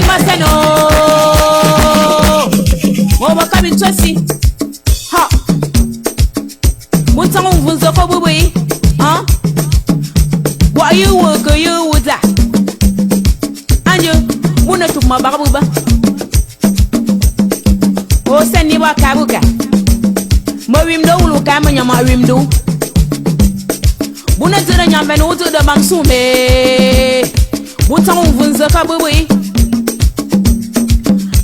maseno Moba kabi twesi Ha Mutangu mvunzo ko bubi Hein What you work you would that Anjo Muna tukma bakabuba O seni wa kabuka Mo wimdo ulu kama nyama wimdo Buna zira nyambe no utu da bangsume Mutangu mvunzo ko bubi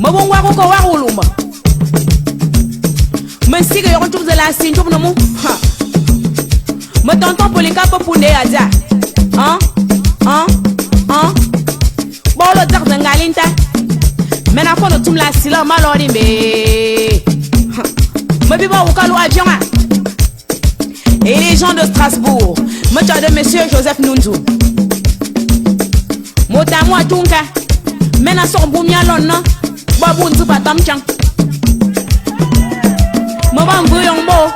Mabon wako ko wako luma Me sigue yo contour de la signe tout no mu ha Me tonton pour les capes pour les aza Bolo dak de ngalinta Me na kono tum la sila malori me Me biba wukalu avion Et les gens de Strasbourg Me tia de monsieur Joseph Nunzu Mota mo atunka Me na so bumia lonna Babu nzu patam chang Mama mbuyongbo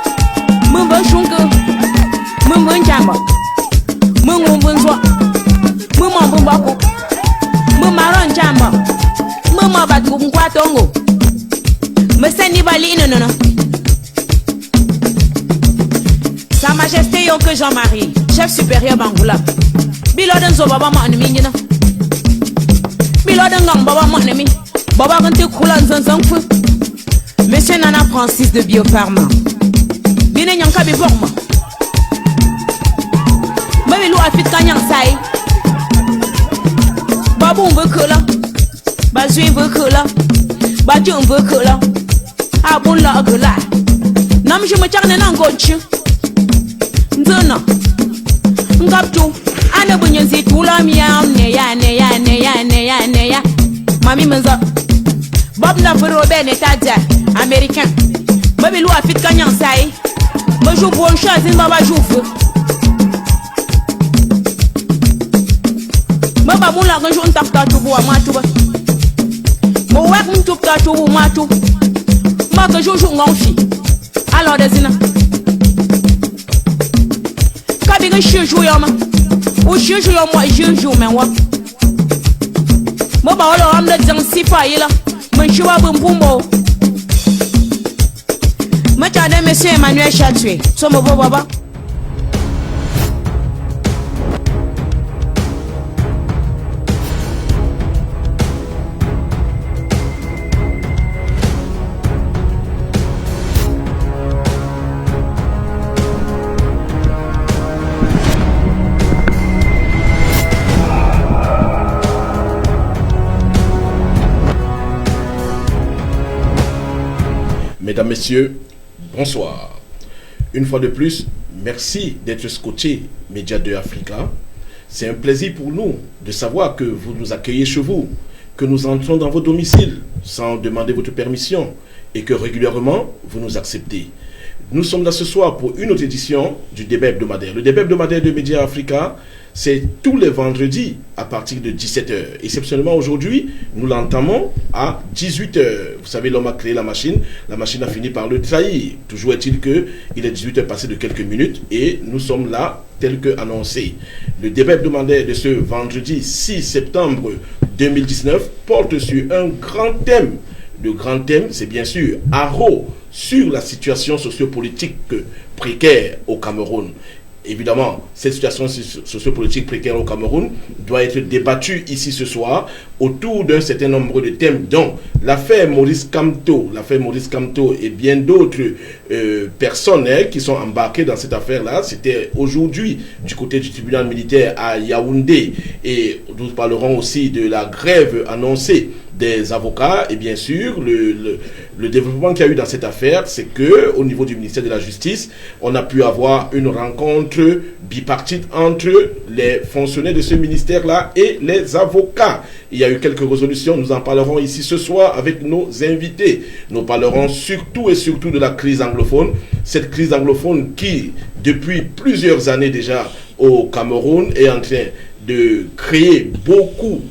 Mumbo shunku Mumbo njamba Mumbo nzwa Mumbo mbumbako Mumaro njamba Mumbo batu mkwatongo Meseni bali non. Sa Majesté Yonke Jean-Marie Chef supérieur Bangoula Biloden zo baba ma anemi nyina Biloden gang baba ma anemi Baba gante kula nzanzang fu Monsieur Nana Francis de Biopharma Bine nyanka bi borma Mami lu afit kanyang sai Babu mbe kula Bazui mbe kula Baju mbe kula Abun la agula Nam je me charne nan gochu Ndona Ngaptu Ane bunyenzi tula miya ne ya Mami menza Bob na Robert Netadia Américain Baby lou afit kanyan sai Me jou bon chazin baba jou feu Me ba moun la ganjou ntakta tubu wa matuba Me wak mtukta tubu matu Ma ganjou jou ngonfi Alors desina Kabi gen chujou yoma Ou chujou yoma chujou men wak Me ba wala amde djang sifa yila Menchua bumpumbo Machade monsieur Emmanuel Chatoué Somo baba Mesdames, Messieurs, bonsoir. Une fois de plus, merci d'être scotché Média 2 Africa. C'est un plaisir pour nous de savoir que vous nous accueillez chez vous, que nous entrons dans vos domiciles sans demander votre permission et que régulièrement vous nous acceptez. Nous sommes là ce soir pour une autre édition du débat hebdomadaire. Le débat hebdomadaire de Média Africa, c'est tous les vendredis à partir de 17h. Exceptionnellement aujourd'hui, nous l'entamons à 18h. Vous savez, l'homme a créé la machine a fini par le trahir. Toujours est-il qu'il est 18h passé de quelques minutes et nous sommes là tel que annoncé. Le débat hebdomadaire de ce vendredi 6 septembre 2019 porte sur un grand thème. Le grand thème, c'est bien sûr Haro sur la situation sociopolitique précaire au Cameroun. Évidemment, cette situation sociopolitique précaire au Cameroun doit être débattue ici ce soir autour d'un certain nombre de thèmes, dont l'affaire Maurice Kamto et bien d'autres personnes qui sont embarquées dans cette affaire-là. C'était aujourd'hui du côté du tribunal militaire à Yaoundé, et nous parlerons aussi de la grève annoncée des avocats. Et bien sûr, le développement qu'il y a eu dans cette affaire, c'est que au niveau du ministère de la Justice, on a pu avoir une rencontre bipartite entre les fonctionnaires de ce ministère-là et les avocats. Il y a eu quelques résolutions, nous en parlerons ici ce soir avec nos invités. Nous parlerons surtout et surtout de la crise anglophone. Cette crise anglophone qui, depuis plusieurs années déjà au Cameroun, est en train de créer beaucoup,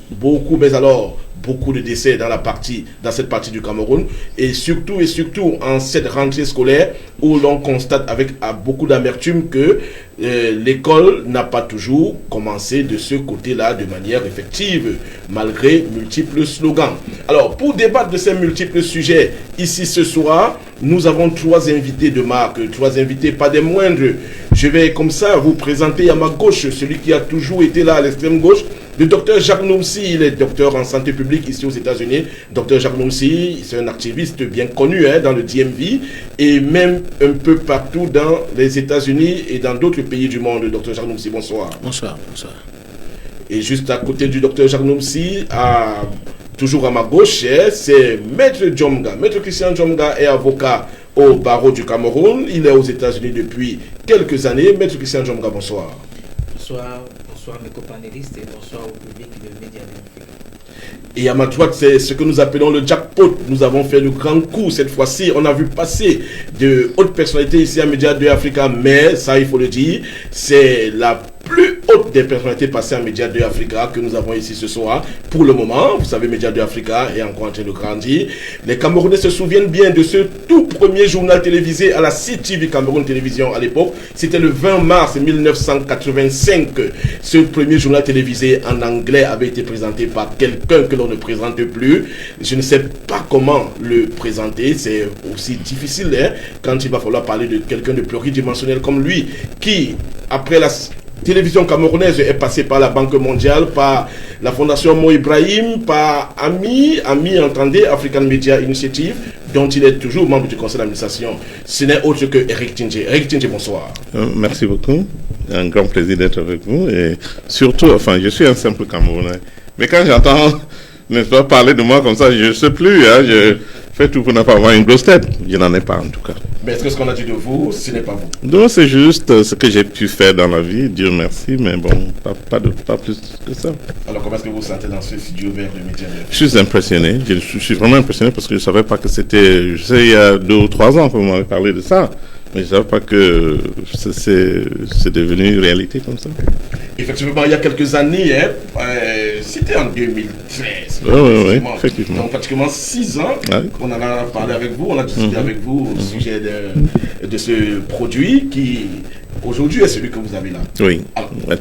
mais alors beaucoup de décès dans cette partie du Cameroun, et surtout en cette rentrée scolaire où l'on constate avec beaucoup d'amertume que l'école n'a pas toujours commencé de ce côté-là de manière effective, malgré multiples slogans. Alors, pour débattre de ces multiples sujets, ici ce soir, nous avons 3 invités de marque, 3 invités pas des moindres. Je vais comme ça vous présenter à ma gauche, celui qui a toujours été là à l'extrême gauche, le docteur Jacques Noumsi. Il est docteur en santé publique ici aux États-Unis. Docteur Jacques Noumsi, c'est un activiste bien connu dans le DMV et même un peu partout dans les États-Unis et dans d'autres pays du monde. Docteur Jacques Noumsi, bonsoir. Bonsoir. Et juste à côté du docteur Jacques Noumsi, toujours à ma gauche, c'est Maître Djomga. Maître Christian Djomga est avocat au barreau du Cameroun. Il est aux États-Unis depuis quelques années. Maître Christian Djomga, bonsoir. Bonsoir mes copanélistes et bonsoir au public de Média de l'Afrique. Et à ma droite, c'est ce que nous appelons le jackpot. Nous avons fait le grand coup cette fois-ci. On a vu passer de hautes personnalités ici à Média de Africa, mais ça, il faut le dire, c'est la plus haute des personnalités passées à Média de Africa que nous avons ici ce soir. Pour le moment, vous savez, Média de Africa est encore en train de grandir. Les Camerounais se souviennent bien de ce tout premier journal télévisé à la CTV Cameroun Télévision à l'époque. C'était le 20 mars 1985. Ce premier journal télévisé en anglais avait été présenté par quelqu'un que l'on ne présente plus. Je ne sais pas comment le présenter. C'est aussi difficile quand il va falloir parler de quelqu'un de pluridimensionnel comme lui, qui, après la télévision camerounaise, est passée par la Banque mondiale, par la Fondation Mo Ibrahim, par AMI, entendez, African Media Initiative, dont il est toujours membre du conseil d'administration. Ce n'est autre que Eric Tindjé. Eric Tindjé, bonsoir. Merci beaucoup. Un grand plaisir d'être avec vous. Et surtout, je suis un simple Camerounais. Mais quand j'entends, n'est-ce pas, parler de moi comme ça, je ne sais plus. Je fais tout pour ne pas avoir une grosse tête. Je n'en ai pas, en tout cas. Mais est-ce que ce qu'on a dit de vous, ce n'est pas vous? Non, c'est juste ce que j'ai pu faire dans la vie. Dieu merci, mais bon, pas plus que ça. Alors, comment est-ce que vous vous sentez dans ce studio vert de Média? Je suis impressionné. Je suis vraiment impressionné parce que je ne savais pas que c'était... Je sais, il y a 2 ou 3 ans que vous m'avez parlé de ça. Mais je ne savais pas que c'est devenu une réalité comme ça. Effectivement, il y a quelques années, c'était en 2013. Oui, effectivement. Donc, pratiquement 6 ans qu'on en a parlé avec vous, on a discuté avec vous au sujet de ce produit qui, aujourd'hui, est celui que vous avez là. Oui,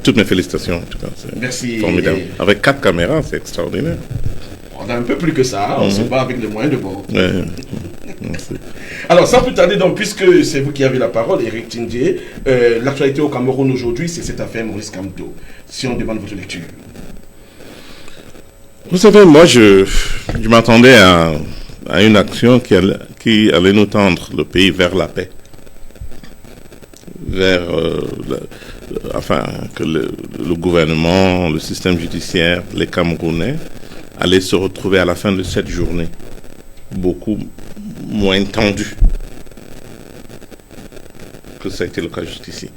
toutes mes félicitations en tout cas. Merci. Formidable. Avec 4 caméras, c'est extraordinaire. On a un peu plus que ça, on se bat avec les moyens de bord. Merci. Alors, sans plus tarder, donc, puisque c'est vous qui avez la parole, Eric Tindjé, l'actualité au Cameroun aujourd'hui, c'est cette affaire Maurice Kamto. Si on demande votre lecture. Vous savez, moi, je m'attendais à une action qui allait nous tendre le pays vers la paix. Vers, que le gouvernement, le système judiciaire, les Camerounais allaient se retrouver à la fin de cette journée beaucoup moins tendu que ça a été le cas jusqu'ici.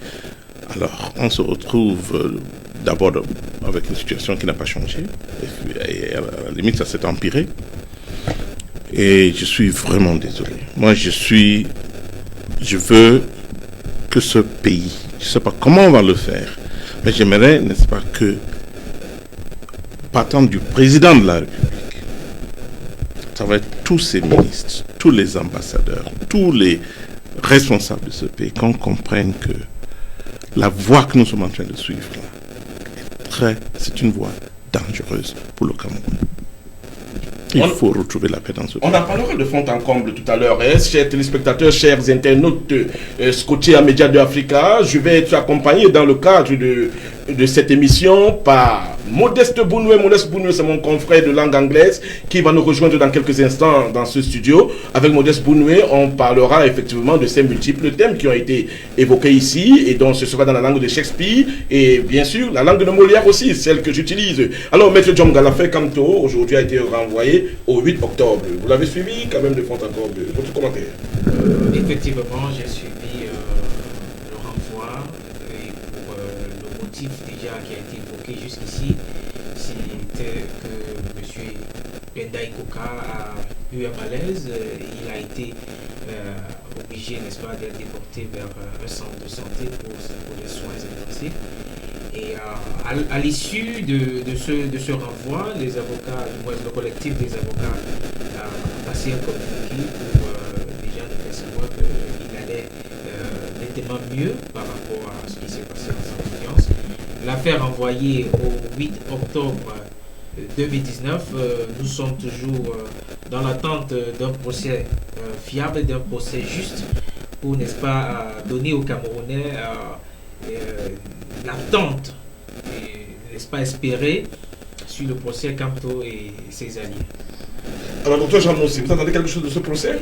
Alors, on se retrouve d'abord avec une situation qui n'a pas changé, et à la limite, ça s'est empiré. Et je suis vraiment désolé. Moi, je veux que ce pays, je ne sais pas comment on va le faire, mais j'aimerais, n'est-ce pas, que, partant du président de la République, ça va être tous ces ministres, tous les ambassadeurs, tous les responsables de ce pays, qu'on comprenne que la voie que nous sommes en train de suivre là, c'est une voie dangereuse pour le Cameroun. Il faut retrouver la paix dans ce pays. On en parlera de fond en comble tout à l'heure. Chers téléspectateurs, chers internautes scotchés à Média de Africa, je vais être accompagné dans le cadre de cette émission par Modeste Bounoué. Modeste Bounoué, c'est mon confrère de langue anglaise qui va nous rejoindre dans quelques instants dans ce studio. Avec Modeste Bounoué, on parlera effectivement de ces multiples thèmes qui ont été évoqués ici et dont ce sera dans la langue de Shakespeare et bien sûr la langue de Molière aussi, celle que j'utilise. Alors, Maître Djomga, l'affaire Kamto aujourd'hui a été renvoyée au 8 octobre. Vous l'avez suivi quand même de fond en comble. Votre commentaire? Effectivement, j'ai suivi le renvoi et pour le motif déjà qui a été évoqué jusqu'ici, c'était que M. Penda Ikoka a eu un malaise. Il a été obligé, n'est-ce pas, d'être déporté vers un centre de santé pour les soins intensifs. Et Et à l'issue de ce renvoi, les avocats, le collectif des avocats a passé un communiqué pour déjà nous faire savoir qu'il allait nettement mieux par rapport à ce qui s'est passé dans cette audience. L'affaire envoyée au 8 octobre 2019, nous sommes toujours dans l'attente d'un procès fiable, d'un procès juste pour, n'est-ce pas, donner aux Camerounais l'attente, n'est-ce pas, espérée sur le procès Kamto et ses alliés. Alors, docteur Jean Nonsi, vous attendez quelque chose de ce procès?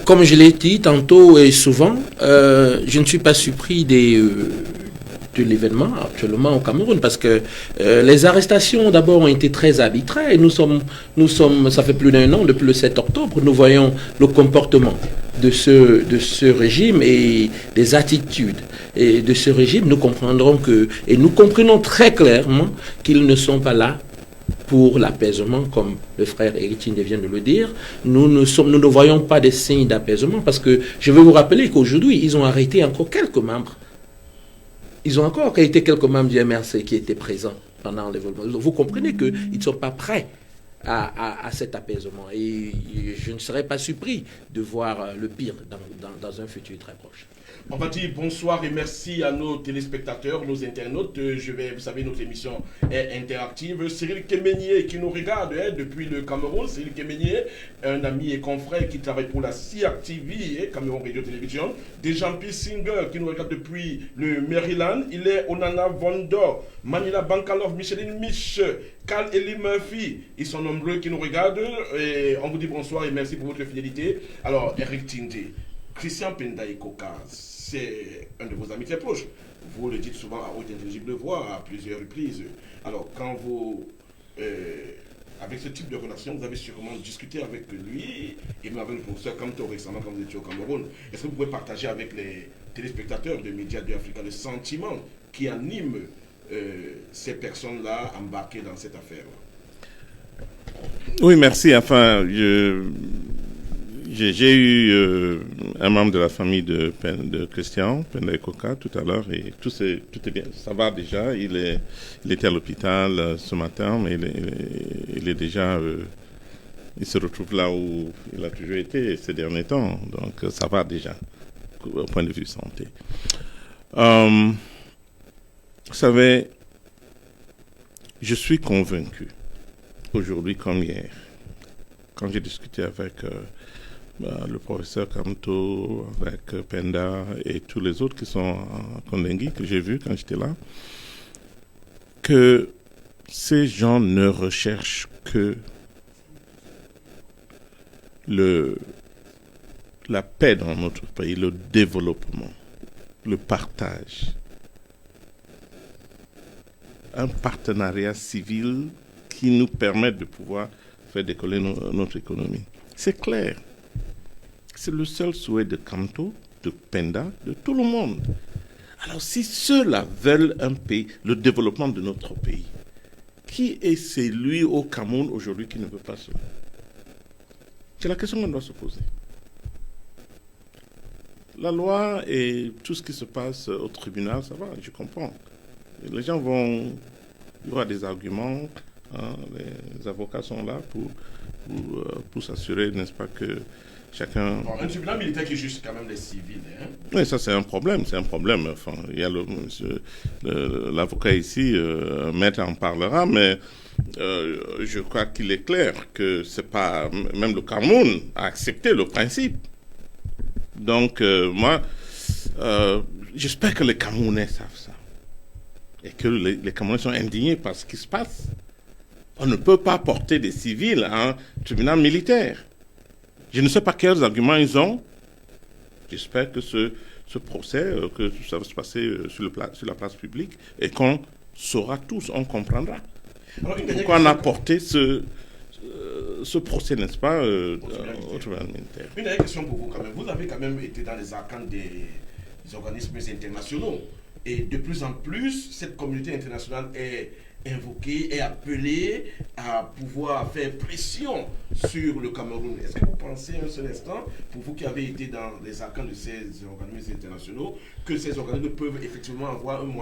Comme je l'ai dit tantôt et souvent, je ne suis pas surpris de l'événement actuellement au Cameroun parce que les arrestations d'abord ont été très arbitraires. Nous sommes, ça fait plus d'un an, depuis le 7 octobre, nous voyons le comportement de ce régime et des attitudes et de ce régime. Nous comprendrons et nous comprenons très clairement qu'ils ne sont pas là pour l'apaisement, comme le frère Éric vient de le dire. Nous ne voyons pas des signes d'apaisement parce que je veux vous rappeler qu'aujourd'hui, ils ont arrêté encore quelques membres. Ils ont encore arrêté quelques membres du MRC qui étaient présents pendant l'événement. Vous comprenez qu'ils ne sont pas prêts à cet apaisement. Et je ne serais pas surpris de voir le pire dans un futur très proche. On va dire bonsoir et merci à nos téléspectateurs, nos internautes. Vous savez, notre émission est interactive. Cyril Keménier qui nous regarde depuis le Cameroun. Cyril Keménier, un ami et confrère qui travaille pour la CIAC TV, Cameroun Radio Télévision. Dejan-Pi Singer qui nous regarde depuis le Maryland. Il est Onana Vondo, Manila Bankalov, Micheline Mich, Carl Eli Murphy. Ils sont nombreux qui nous regardent. Et on vous dit bonsoir et merci pour votre fidélité. Alors, Eric Tindé, Christian Penda Ikoka, c'est un de vos amis très proches. Vous le dites souvent à haute intelligible voix à plusieurs reprises. Alors, quand vous, avec ce type de relation, vous avez sûrement discuté avec lui et même avec le professeur Kamto récemment quand vous étiez au Cameroun. Est-ce que vous pouvez partager avec les téléspectateurs de Médias de Africa le sentiment qui anime ces personnes-là embarquées dans cette affaire? Oui, merci. Enfin, j'ai eu un membre de la famille de Christian Penda Ikoka tout à l'heure et tout est bien. Ça va déjà. Il était à l'hôpital ce matin, mais il est déjà. Il se retrouve là où il a toujours été ces derniers temps. Donc ça va déjà au point de vue santé. Vous savez, je suis convaincu aujourd'hui comme hier, quand j'ai discuté avec le professeur Kamto, avec Penda et tous les autres qui sont à Kondengui, que j'ai vus quand j'étais là, que ces gens ne recherchent que la paix dans notre pays, le développement, le partage, un partenariat civil qui nous permet de pouvoir faire décoller notre économie. C'est clair. C'est le seul souhait de Kamto, de Penda, de tout le monde. Alors si ceux-là veulent un pays, le développement de notre pays, qui est celui au Cameroun aujourd'hui qui ne veut pas cela? C'est la question qu'on doit se poser. La loi et tout ce qui se passe au tribunal, ça va, je comprends. Les gens vont... Il y aura des arguments, hein, les avocats sont là pour s'assurer, n'est-ce pas, que chacun... Bon, un tribunal militaire qui juge quand même les civils. Hein? Oui, ça c'est un problème. Enfin, il y a l'avocat ici, maître en parlera, mais je crois qu'il est clair que c'est pas... Même le Cameroun a accepté le principe. Donc, moi, j'espère que les Camerounais savent ça. Et que les Camerounais sont indignés par ce qui se passe. On ne peut pas porter des civils à un tribunal militaire. Je ne sais pas quels arguments ils ont. J'espère que ce procès, que ça va se passer sur la place publique et qu'on saura tous, on comprendra. Alors, pourquoi on a porté ce procès, n'est-ce pas, au tribunal militaire. Une dernière question pour vous quand même. Vous avez quand même été dans les arcanes des organismes internationaux. Et de plus en plus, cette communauté internationale est invoquée, est appelée à pouvoir faire pression sur le Cameroun. Est-ce que vous pensez un seul instant, pour vous qui avez été dans les arcanes de ces organismes internationaux, que ces organismes peuvent effectivement avoir des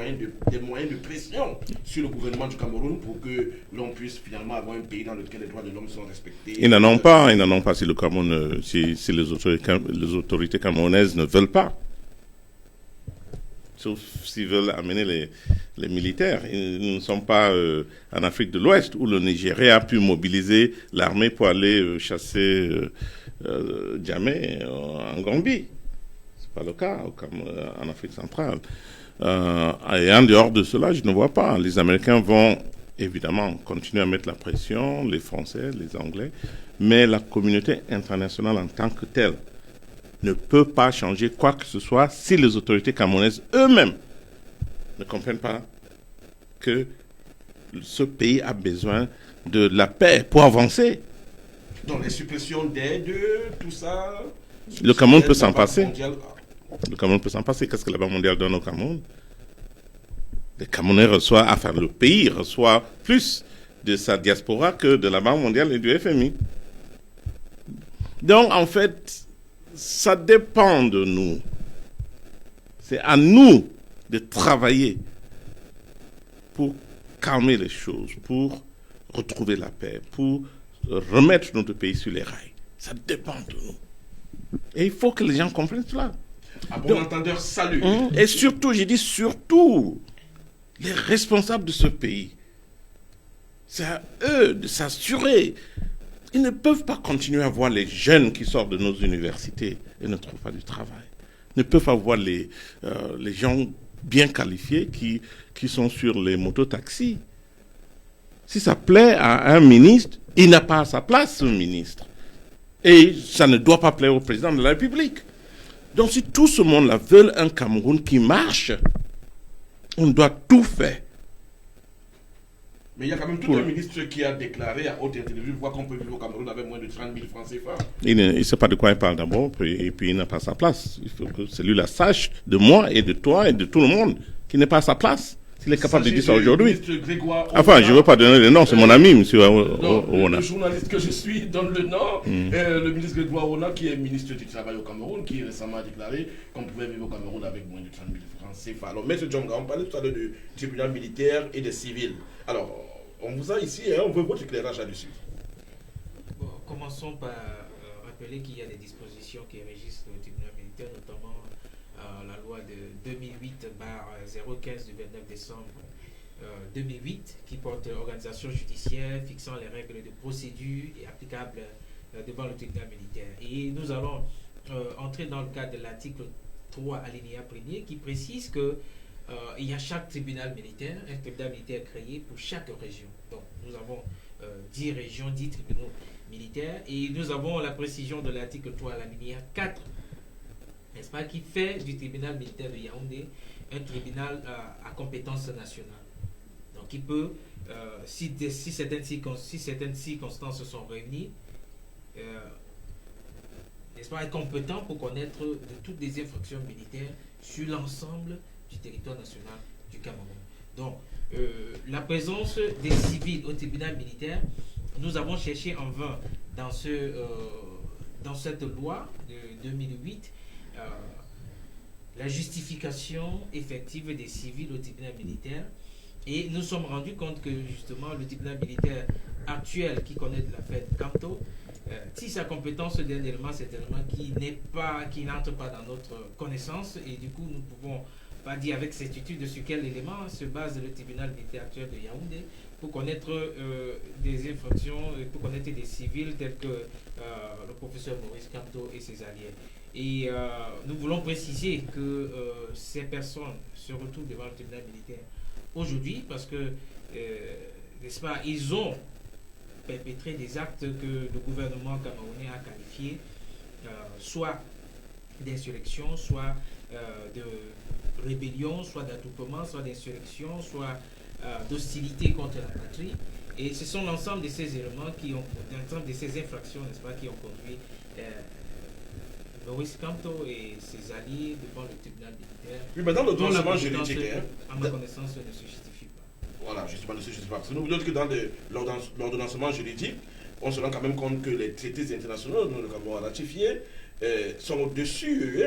moyens de pression sur le gouvernement du Cameroun pour que l'on puisse finalement avoir un pays dans lequel les droits de l'homme sont respectés? Ils n'en ont pas si le Cameroun, si les autorités camerounaises ne veulent pas. Sauf s'ils veulent amener les militaires. Nous ne sommes pas en Afrique de l'Ouest, où le Nigeria a pu mobiliser l'armée pour aller chasser Djamé en Gambie. Ce n'est pas le cas en Afrique centrale. Et en dehors de cela, je ne vois pas. Les Américains vont évidemment continuer à mettre la pression, les Français, les Anglais, mais la communauté internationale en tant que telle ne peut pas changer quoi que ce soit si les autorités camerounaises eux-mêmes ne comprennent pas que ce pays a besoin de la paix pour avancer. Donc les suppressions d'aide, tout ça... Le Cameroun peut s'en passer. Le Cameroun peut s'en passer. Qu'est-ce que la Banque mondiale donne au Cameroun? Les Camerounais reçoivent, enfin le pays reçoit plus de sa diaspora que de la Banque mondiale et du FMI. Donc en fait, ça dépend de nous. C'est à nous de travailler pour calmer les choses, pour retrouver la paix, pour remettre notre pays sur les rails. Ça dépend de nous. Et il faut que les gens comprennent cela. À bon entendeur, salut. Et surtout, j'ai dit surtout, les responsables de ce pays, c'est à eux de s'assurer. Ils ne peuvent pas continuer à voir les jeunes qui sortent de nos universités et ne trouvent pas du travail. Ils ne peuvent pas voir les gens bien qualifiés qui sont sur les mototaxis. Si ça plaît à un ministre, il n'a pas à sa place, ce ministre. Et ça ne doit pas plaire au président de la République. Donc si tout ce monde-là veut un Cameroun qui marche, on doit tout faire. Mais il y a quand même tout un ministre qui a déclaré à haute intelligence qu'on peut vivre au Cameroun avec moins de 30 000 francs CFA. Il ne sait pas de quoi il parle d'abord, et puis il n'a pas sa place. Il faut que celui-là sache de moi et de toi et de tout le monde qu'il n'est pas à sa place. S'il est capable de dire ça aujourd'hui. Enfin, je ne veux pas donner le nom, c'est mon ami, M. Owona. Le journaliste que je suis donne le nom. Le ministre Grégoire Owona, qui est ministre du Travail au Cameroun, qui récemment a déclaré qu'on pouvait vivre au Cameroun avec moins de 30 000 francs CFA. Alors, M. Djonga, on parlait tout à l'heure du tribunal militaire et des civils. Alors, on vous a ici, on veut votre éclairage là-dessus. Bon, commençons par rappeler qu'il y a des dispositions qui régissent le tribunal militaire, notamment la loi de 2008/015 du 29 décembre 2008 qui porte organisation judiciaire fixant les règles de procédure et applicables devant le tribunal militaire. Et nous allons entrer dans le cadre de l'article 3 alinéa 1er qui précise que il y a chaque tribunal militaire, un tribunal militaire créé pour chaque région. Donc nous avons 10 régions, 10 tribunaux militaires et nous avons la précision de l'article 3 alinéa 4, n'est-ce pas, qui fait du tribunal militaire de Yaoundé un tribunal à compétence nationale. Donc il peut, si certaines circonstances se sont réunies, n'est-ce pas, être compétent pour connaître de toutes les infractions militaires sur l'ensemble du territoire national du Cameroun. Donc, la présence des civils au tribunal militaire, nous avons cherché en vain dans cette loi de 2008 la justification effective des civils au tribunal militaire et nous sommes rendus compte que justement le tribunal militaire actuel qui connaît de l'affaire Kanto, si sa compétence d'un élément, c'est un élément qui n'entre pas dans notre connaissance et du coup nous ne pouvons pas dire avec certitude sur quel élément se base le tribunal militaire actuel de Yaoundé pour connaître des infractions, pour connaître des civils tels que le professeur Maurice Kanto et ses alliés. Et nous voulons préciser que ces personnes se retrouvent devant le tribunal militaire aujourd'hui parce que, n'est-ce pas, ils ont perpétré des actes que le gouvernement camerounais a qualifiés soit d'insurrection, soit de rébellion, soit d'attroupement, soit d'insurrection, soit d'hostilité contre la patrie. Et ce sont l'ensemble de ces éléments l'ensemble de ces infractions, n'est-ce pas, qui ont conduit Maurice Kamto et ses alliés devant le tribunal militaire. Oui, mais dans dont la l'ordonnancement compétence, juridique, à ma connaissance, ne se justifie pas. voilà, justement, ne se justifie pas. Parce que nous voulons dire que dans l'ordonnancement juridique, on se rend quand même compte que les traités internationaux, dont le Cameroun a ratifié, sont au-dessus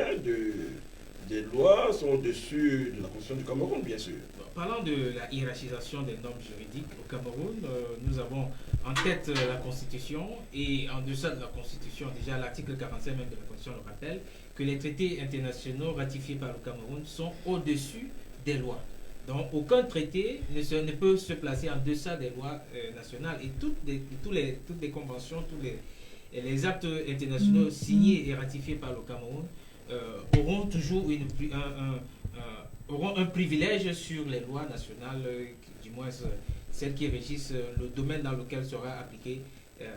des lois, sont au-dessus de la Constitution du Cameroun, bien sûr. Parlant de la hiérarchisation des normes juridiques au Cameroun, nous avons en tête la Constitution et en deçà de la Constitution, déjà l'article 45 même de la Constitution le rappelle, que les traités internationaux ratifiés par le Cameroun sont au-dessus des lois. Donc aucun traité ne peut se placer en deçà des lois nationales et toutes les conventions, tous les actes internationaux signés et ratifiés par le Cameroun auront toujours auront un privilège sur les lois nationales, du moins celles qui régissent le domaine dans lequel sera appliqué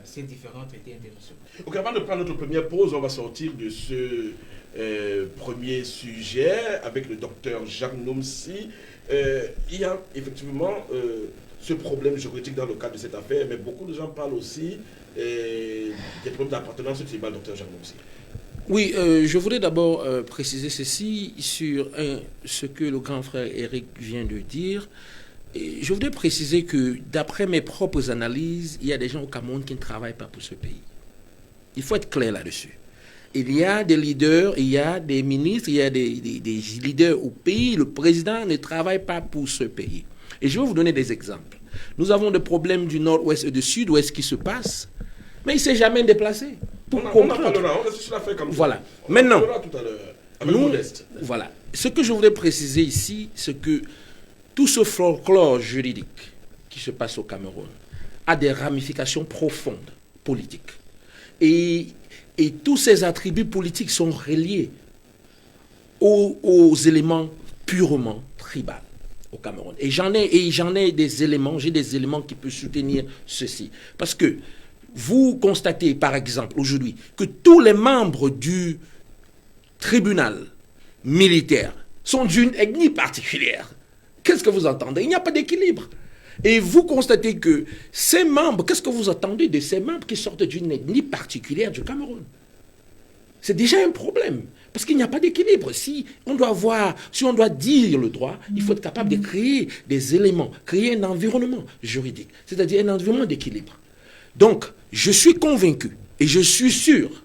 ces différents traités internationaux. Ok, avant de prendre notre première pause, on va sortir de ce premier sujet avec le docteur Jacques Nomsi. Il y a effectivement ce problème juridique dans le cadre de cette affaire, mais beaucoup de gens parlent aussi des problèmes d'appartenance au tribunal, docteur Jacques Nomsi. Oui, je voudrais d'abord préciser ceci sur ce que le grand frère Eric vient de dire. Et je voudrais préciser que d'après mes propres analyses, il y a des gens au Cameroun qui ne travaillent pas pour ce pays. Il faut être clair là-dessus. Il y a des leaders, il y a des ministres, il y a des leaders au pays. Le président ne travaille pas pour ce pays. Et je vais vous donner des exemples. Nous avons des problèmes du nord-ouest et du sud-ouest qui se passent, mais il ne s'est jamais déplacé. Pour comprendre. Voilà. Maintenant, voilà. Ce que je voudrais préciser ici, c'est que tout ce folklore juridique qui se passe au Cameroun a des ramifications profondes politiques. Et tous ces attributs politiques sont reliés aux éléments purement tribaux au Cameroun. Et j'en ai des éléments, j'ai des éléments qui peuvent soutenir ceci. Parce que vous constatez, par exemple, aujourd'hui, que tous les membres du tribunal militaire sont d'une ethnie particulière. Qu'est-ce que vous entendez? Il n'y a pas d'équilibre. Et vous constatez que ces membres, qu'est-ce que vous attendez de ces membres qui sortent d'une ethnie particulière du Cameroun? C'est déjà un problème, parce qu'il n'y a pas d'équilibre. Si on doit dire le droit, il faut être capable de créer des éléments, créer un environnement juridique, c'est-à-dire un environnement d'équilibre. Donc, je suis convaincu, et je suis sûr,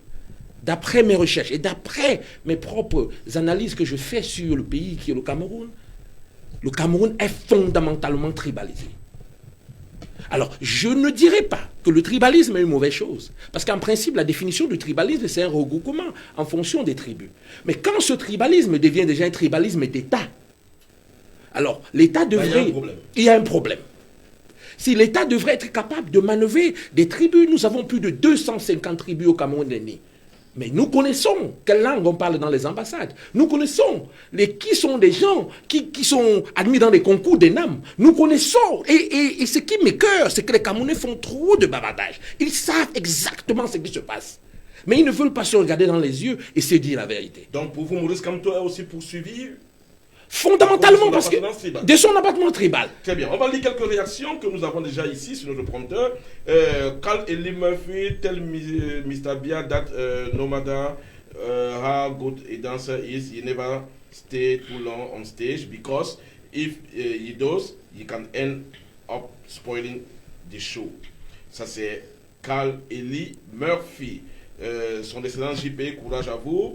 d'après mes recherches et d'après mes propres analyses que je fais sur le pays qui est le Cameroun est fondamentalement tribalisé. Alors, je ne dirais pas que le tribalisme est une mauvaise chose, parce qu'en principe, la définition du tribalisme, c'est un regroupement en fonction des tribus. Mais quand ce tribalisme devient déjà un tribalisme d'État, alors l'État devrait... Il y a un problème. Si l'État devrait être capable de manœuvrer des tribus, nous avons plus de 250 tribus au Cameroun dernier. Mais nous connaissons quelle langue on parle dans les ambassades. Nous connaissons qui sont des gens qui sont admis dans les concours d'ENAM. Nous connaissons. Et ce qui m'écoeure, c'est que les Camerounais font trop de bavardage. Ils savent exactement ce qui se passe. Mais ils ne veulent pas se regarder dans les yeux et se dire la vérité. Donc pour vous, Maurice Kamto est aussi poursuivi fondamentalement parce que de son abattement tribal. Très bien. On va lire quelques réactions que nous avons déjà ici sur notre prompteur. Carl Eli Murphy, tell Mr. Bia that no matter how good a dancer is, he never stay too long on stage because if he does, he can end up spoiling the show. Ça c'est Carl Eli Murphy. Son excellence JP, courage à vous.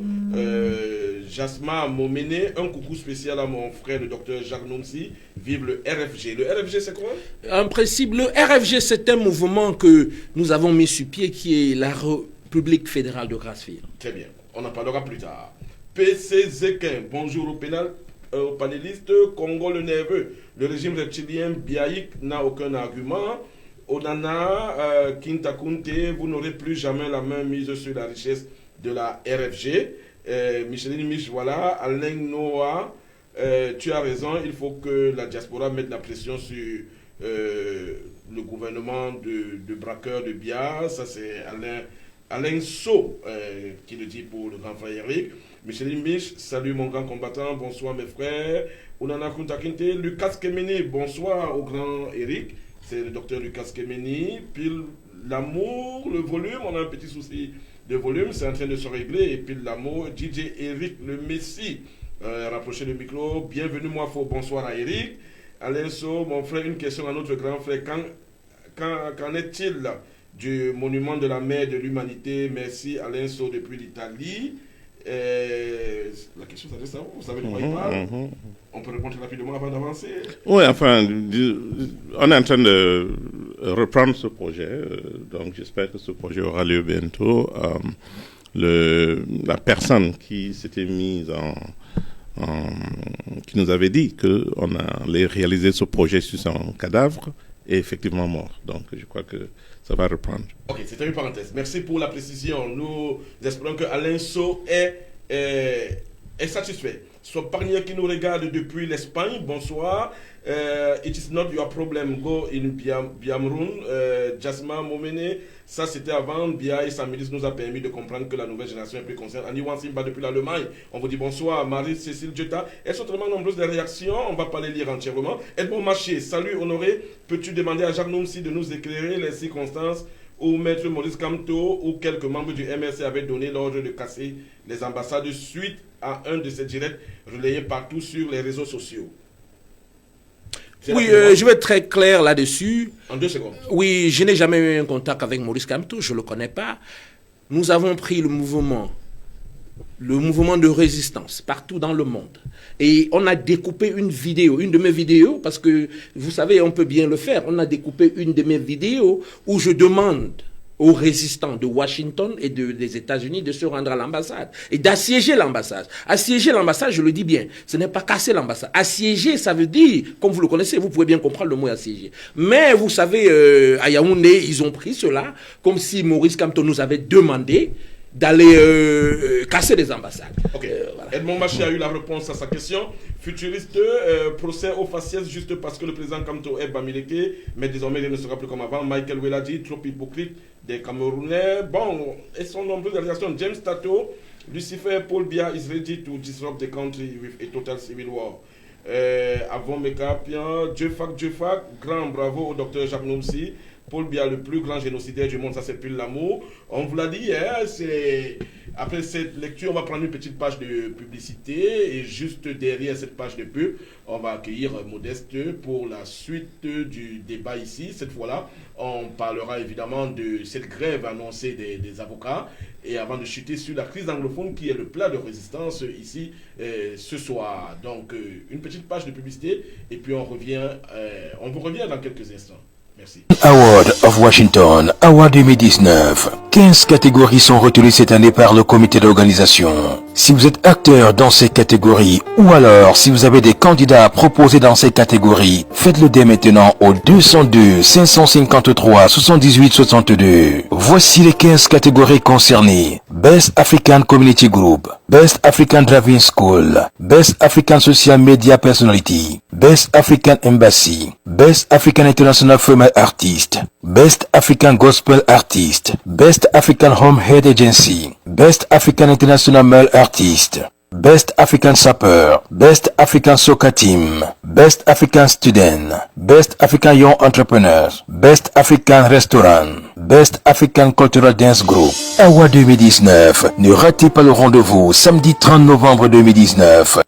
Jasma Momene, un coucou spécial à mon frère, le docteur Jacques Nomsi. Vive le RFG. Le RFG, c'est quoi? En principe, le RFG, c'est un mouvement que nous avons mis sur pied qui est la République fédérale de Grasse-Fille. Très bien. On en parlera plus tard. PC Zekin, bonjour aux panélistes. Congo le nerveux. Le régime reptilien biaïque n'a aucun argument. Onana, Kintakunte, vous n'aurez plus jamais la main mise sur la richesse de la RFG. Micheline Mich, voilà. Alain Noah, tu as raison, il faut que la diaspora mette la pression sur le gouvernement de braqueurs de Bia. Ça, c'est Alain So qui le dit pour le grand frère Eric. Micheline Mich, salut mon grand combattant, bonsoir mes frères. Onana Kuntakinte, Lucas Kemeni, bonsoir au grand Eric. C'est le docteur Lucas Kemeni. Puis l'amour, le volume, on a un petit souci de volume, c'est en train de se régler. Et puis l'amour, DJ Eric le Messi. Rapprochez le micro. Bienvenue, moi, bonsoir à Eric. Alain So, mon frère, une question à notre grand frère. Qu'en est-il du monument de la mère de l'humanité? Merci, Alain So, depuis l'Italie. La question, c'est ça, vous savez de quoi il parle? On peut répondre rapidement avant d'avancer. Oui, enfin, on est en train de reprendre ce projet, donc j'espère que ce projet aura lieu bientôt. La personne qui s'était mise qui nous avait dit qu'on allait réaliser ce projet sur son cadavre est effectivement mort. Donc je crois que ça va reprendre. Ok, c'était une parenthèse. Merci pour la précision. Nous espérons que Alain So est satisfait. Son partenaire qui nous regarde depuis l'Espagne, bonsoir. It is not your problem. Go in Biamroun. Jasma Momene, ça c'était avant. Bia et sa milice nous a permis de comprendre que la nouvelle génération est plus concernée. Aniwan Simba depuis l'Allemagne. On vous dit bonsoir. Marie-Cécile Jetta. Elles sont tellement nombreuses les réactions. On ne va pas les lire entièrement. Edmond Maché, salut Honoré. Peux-tu demander à Jacques Noumsi de nous éclairer les circonstances où Maître Maurice Kamto ou quelques membres du MRC avaient donné l'ordre de casser les ambassades suite à un de ces directs relayés partout sur les réseaux sociaux? Oui, je vais être très clair là-dessus. En 2 secondes. Oui, je n'ai jamais eu un contact avec Maurice Kamto, je ne le connais pas. Nous avons pris le mouvement de résistance partout dans le monde. Et on a découpé une de mes vidéos, parce que vous savez, on peut bien le faire. On a découpé une de mes vidéos où je demande aux résistants de Washington et des États-Unis de se rendre à l'ambassade et d'assiéger l'ambassade. Assiéger l'ambassade, je le dis bien, ce n'est pas casser l'ambassade. Assiéger, ça veut dire, comme vous le connaissez, vous pouvez bien comprendre le mot assiéger. Mais vous savez, à Yaoundé, ils ont pris cela comme si Maurice Kamto nous avait demandé d'aller casser les ambassades. Ok. Voilà. Edmond Maché a eu la réponse à sa question. Futuriste, procès au faciès juste parce que le président Kamto est Bamileke, mais désormais il ne sera plus comme avant. Michael Weladi, trop hypocrite des Camerounais. Bon, et son nombreuses réalisations. James Tato, Lucifer, Paul Biya is ready to disrupt the country with a total civil war. Avant Mekapian, Jeffak, grand bravo au docteur Jacques Noumsi. Paul Biya, le plus grand génocidaire du monde, ça c'est plus l'amour. On vous l'a dit hier, après cette lecture, on va prendre une petite page de publicité et juste derrière cette page de pub, on va accueillir Modeste pour la suite du débat ici. Cette fois-là, on parlera évidemment de cette grève annoncée des avocats et avant de chuter sur la crise anglophone qui est le plat de résistance ici ce soir. Donc, une petite page de publicité et puis on vous revient dans quelques instants. Merci. Award of Washington, Award 2019. 15 catégories sont retenues cette année par le comité d'organisation. Si vous êtes acteur dans ces catégories ou alors si vous avez des candidats à proposer dans ces catégories, faites-le dès maintenant au 202 553 78 62. Voici les 15 catégories concernées. Best African Community Group, Best African Driving School, Best African Social Media Personality, Best African Embassy, Best African International Female Artist, Best African Gospel Artist, Best African Home Head Agency, Best African International Male Artist, Best African Sapper, Best African Soccer Team, Best African Student, Best African Young Entrepreneurs, Best African Restaurant, Best African Cultural Dance Group. Award 2019. Ne ratez pas le rendez-vous samedi 30 novembre 2019.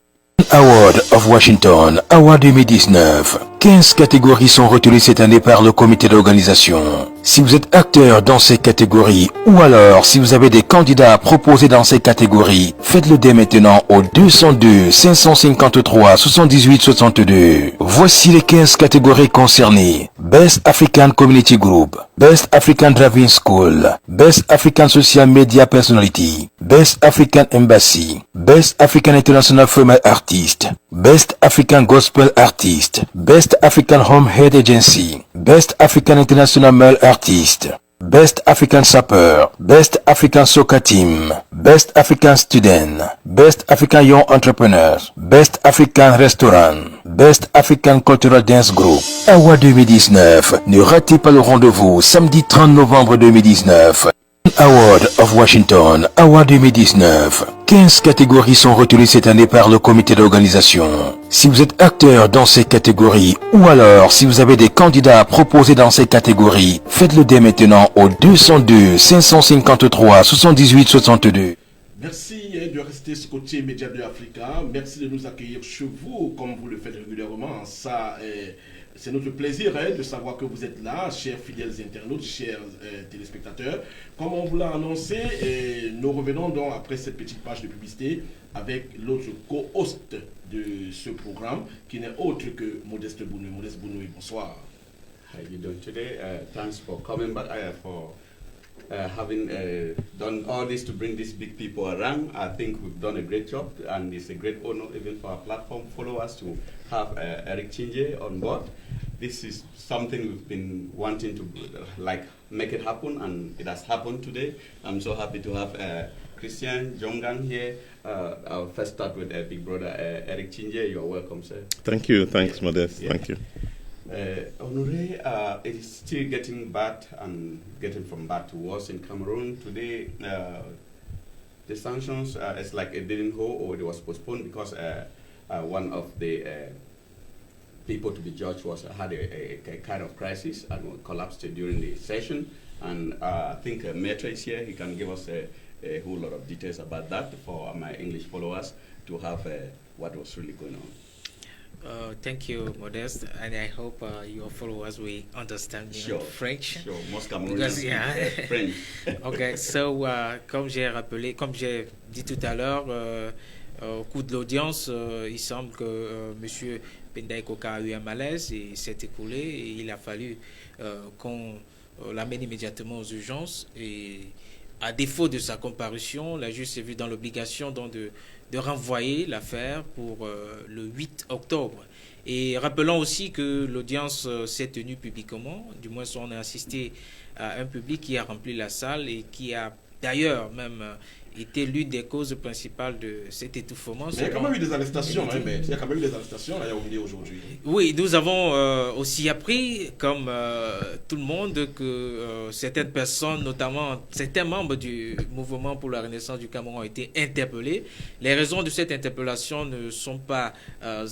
Award of Washington, Award 2019. 15 catégories sont retenues cette année par le comité d'organisation. Si vous êtes acteur dans ces catégories ou alors si vous avez des candidats à proposer dans ces catégories, faites-le dès maintenant au 202 553 78 62. Voici les 15 catégories concernées. Best African Community Group, Best African Driving School, Best African Social Media Personality, Best African Embassy, Best African International Female Artist, Best African Gospel Artist, Best African Home Head Agency, Best African International Male Artist, Best African Sapper, Best African Soccer Team, Best African Student, Best African Young Entrepreneurs, Best African Restaurant, Best African Cultural Dance Group. Award 2019. Ne ratez pas le rendez-vous samedi 30 novembre 2019. Award of Washington, Award 2019. 15 catégories sont retenues cette année par le comité d'organisation. Si vous êtes acteur dans ces catégories ou alors si vous avez des candidats à proposer dans ces catégories, faites-le dès maintenant au 202 553 78 62. Merci de rester scotché Média 2 Africa. Merci de nous accueillir chez vous comme vous le faites régulièrement. Ça, c'est notre plaisir de savoir que vous êtes là, chers fidèles internautes, chers téléspectateurs. Comme on vous l'a annoncé, nous revenons donc après cette petite page de publicité avec l'autre co-host de ce programme qui n'est autre que Modeste Bounoui. Modeste Bounoui, bonsoir. How are you doing today? Thanks for coming back, for having done all this to bring these big people around. I think we've done a great job, and it's a great honor even for our platform followers to have Eric Chinje on board. This is something we've been wanting to make it happen, and it has happened today. I'm so happy to have Christian Jongan here. I'll first start with big brother Eric Chinje. You're welcome, sir. Thank you. Thanks, Modeste. Yeah. Thank you. Honoré, it is still getting bad and getting from bad to worse in Cameroon. Today, the sanctions, it's like it didn't hold or it was postponed because one of the people to be judged had a kind of crisis and collapsed during the session. And I think Maitre is here. He can give us a whole lot of details about that for my English followers to have what was really going on. Thank you, Modeste, and I hope your followers will understand French. Sure, most Cameroonians speak French. Okay, so comme j'ai dit tout à l'heure, au cours de l'audience, il semble que Monsieur Pendaï Koka a eu un malaise et s'est écoulé et il a fallu qu'on l'amène immédiatement aux urgences et à défaut de sa comparution, la juge s'est vue dans l'obligation donc de renvoyer l'affaire pour le 8 octobre. Et rappelons aussi que l'audience s'est tenue publiquement, du moins on a assisté à un public qui a rempli la salle et qui a d'ailleurs même été l'une des causes principales de cet étouffement. Mais il y a quand même eu des arrestations, il y a quand même eu des arrestations à Yaoundé aujourd'hui. Oui, nous avons aussi appris, comme tout le monde, que certaines personnes, notamment certains membres du mouvement pour la renaissance du Cameroun ont été interpellés. Les raisons de cette interpellation ne sont pas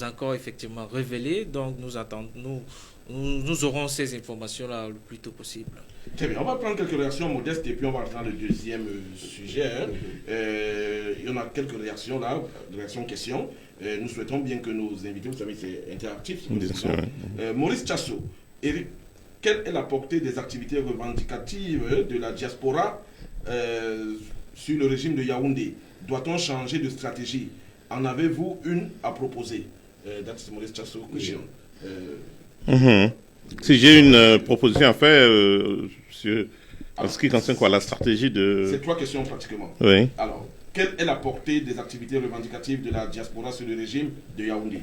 encore effectivement révélées, donc nous aurons ces informations-là le plus tôt possible. Très bien, on va prendre quelques réactions modestes et puis on va rentrer dans le deuxième sujet. Il y en a quelques réactions là, réactions questions. Nous souhaitons bien que nos invités, vous savez, c'est interactif. Maurice Chasso, Eric, quelle est la portée des activités revendicatives de la diaspora sur le régime de Yaoundé? Doit-on changer de stratégie? En avez-vous une à proposer? That's Maurice Chasso, question. Si j'ai une proposition à faire en ce qui concerne quoi, la stratégie de... C'est 3 questions pratiquement. Oui. Alors, quelle est la portée des activités revendicatives de la diaspora sur le régime de Yaoundé?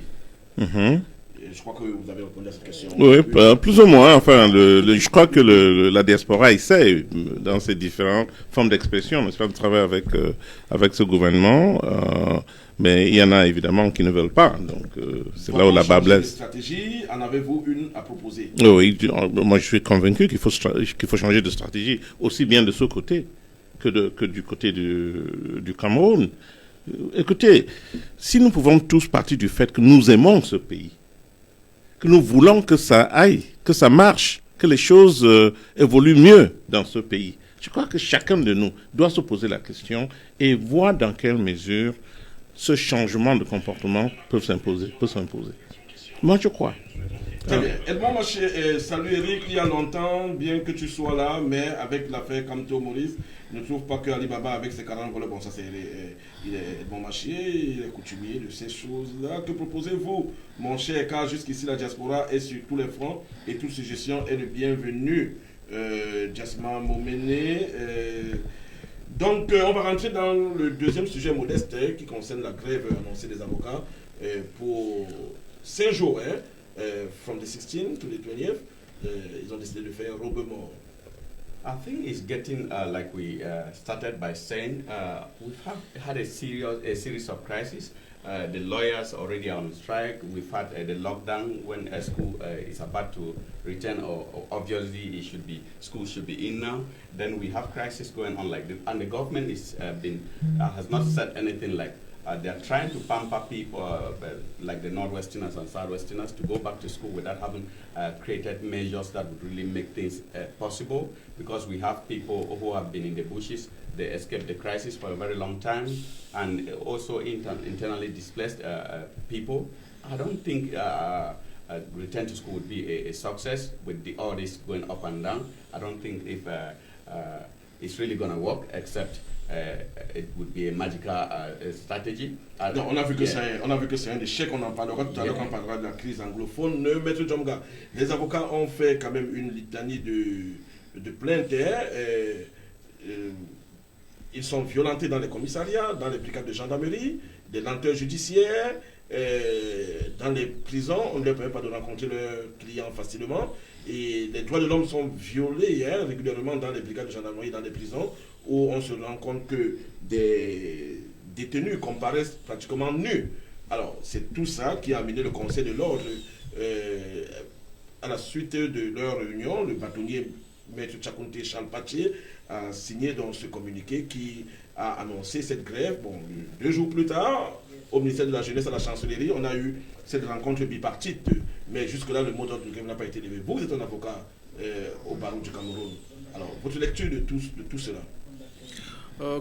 Je crois que vous avez répondu à cette question. Oui, plus ou moins. Enfin, je crois que la diaspora essaie, dans ses différentes formes d'expression, n'est-ce pas, de travailler avec ce gouvernement. Mais il y en a évidemment qui ne veulent pas. Donc, c'est là où la barre blesse. Stratégie, en avez-vous une à proposer? Oui, moi je suis convaincu qu'il faut changer de stratégie, aussi bien de ce côté que du côté du Cameroun. Écoutez, si nous pouvons tous partir du fait que nous aimons ce pays, que nous voulons que ça aille, que ça marche, que les choses évoluent mieux dans ce pays, je crois que chacun de nous doit se poser la question et voir dans quelle mesure ce changement de comportement peut s'imposer. Moi, je crois. Très bien. Edmond Maché, salut Eric, il y a longtemps, bien que tu sois là, mais avec l'affaire Kamto Maurice, ne trouve pas que Alibaba avec ses 40 voleurs, bon ça c'est il est Edmond Maché, il est coutumier de ces choses-là. Que proposez-vous, mon cher, car jusqu'ici la diaspora est sur tous les fronts et toute suggestion est le bienvenu. Jasmin Momené. Donc, on va rentrer dans le deuxième sujet modeste qui concerne la grève annoncée des avocats pour 5 jours, from the 16th to the 20th. Ils ont décidé de faire Robemort. I think it's getting like we started by saying we've had a series of crises. The lawyers already are on strike. We've had the lockdown when a school is about to return, or obviously schools should be in now. Then we have crisis going on like this, and the government has not said anything like. They are trying to pamper people like the Northwesterners and Southwesterners to go back to school without having created measures that would really make things possible, because we have people who have been in the bushes. They escaped the crisis for a very long time, and also internally displaced people. I don't think return to school would be a success with all this going up and down. I don't think if it's really going to work, except it would be a magical strategy. Non, on a vu que c'est un échec, on en parlera tout à l'heure quand on parlera de la crise anglophone. Maître Djomga, les avocats ont fait quand même une litanie de plaintes. Ils sont violentés dans les commissariats, dans les brigades de gendarmerie, des lenteurs judiciaires, dans les prisons, on ne leur permet pas de rencontrer leurs clients facilement. Et les droits de l'homme sont violés régulièrement dans les brigades de gendarmerie, dans les prisons, où on se rend compte que des détenus comparaissent pratiquement nus. Alors, c'est tout ça qui a amené le Conseil de l'ordre à la suite de leur réunion. Le bâtonnier Maître Tchakounté Charles Paché a signé dans ce communiqué qui a annoncé cette grève. Bon, 2 jours plus tard, au ministère de la Jeunesse, à la Chancellerie, on a eu cette rencontre bipartite. Mais jusque-là, le mot d'ordre de grève n'a pas été levé. Vous êtes un avocat au barreau du Cameroun. Alors, votre lecture de tout cela?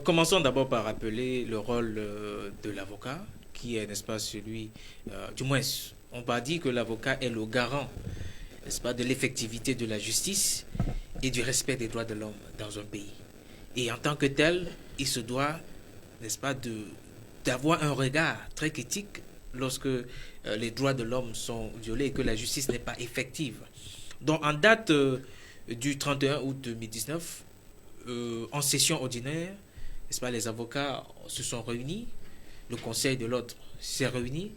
Commençons d'abord par rappeler le rôle de l'avocat, qui est, n'est-ce pas, celui, du moins, on va dire que l'avocat est le garant, n'est-ce pas, de l'effectivité de la justice et du respect des droits de l'homme dans un pays. Et en tant que tel, il se doit, n'est-ce pas, d'avoir un regard très critique lorsque les droits de l'homme sont violés et que la justice n'est pas effective. Donc, en date du 31 août 2019, en session ordinaire, n'est-ce pas, les avocats se sont réunis, le Conseil de l'ordre s'est réuni,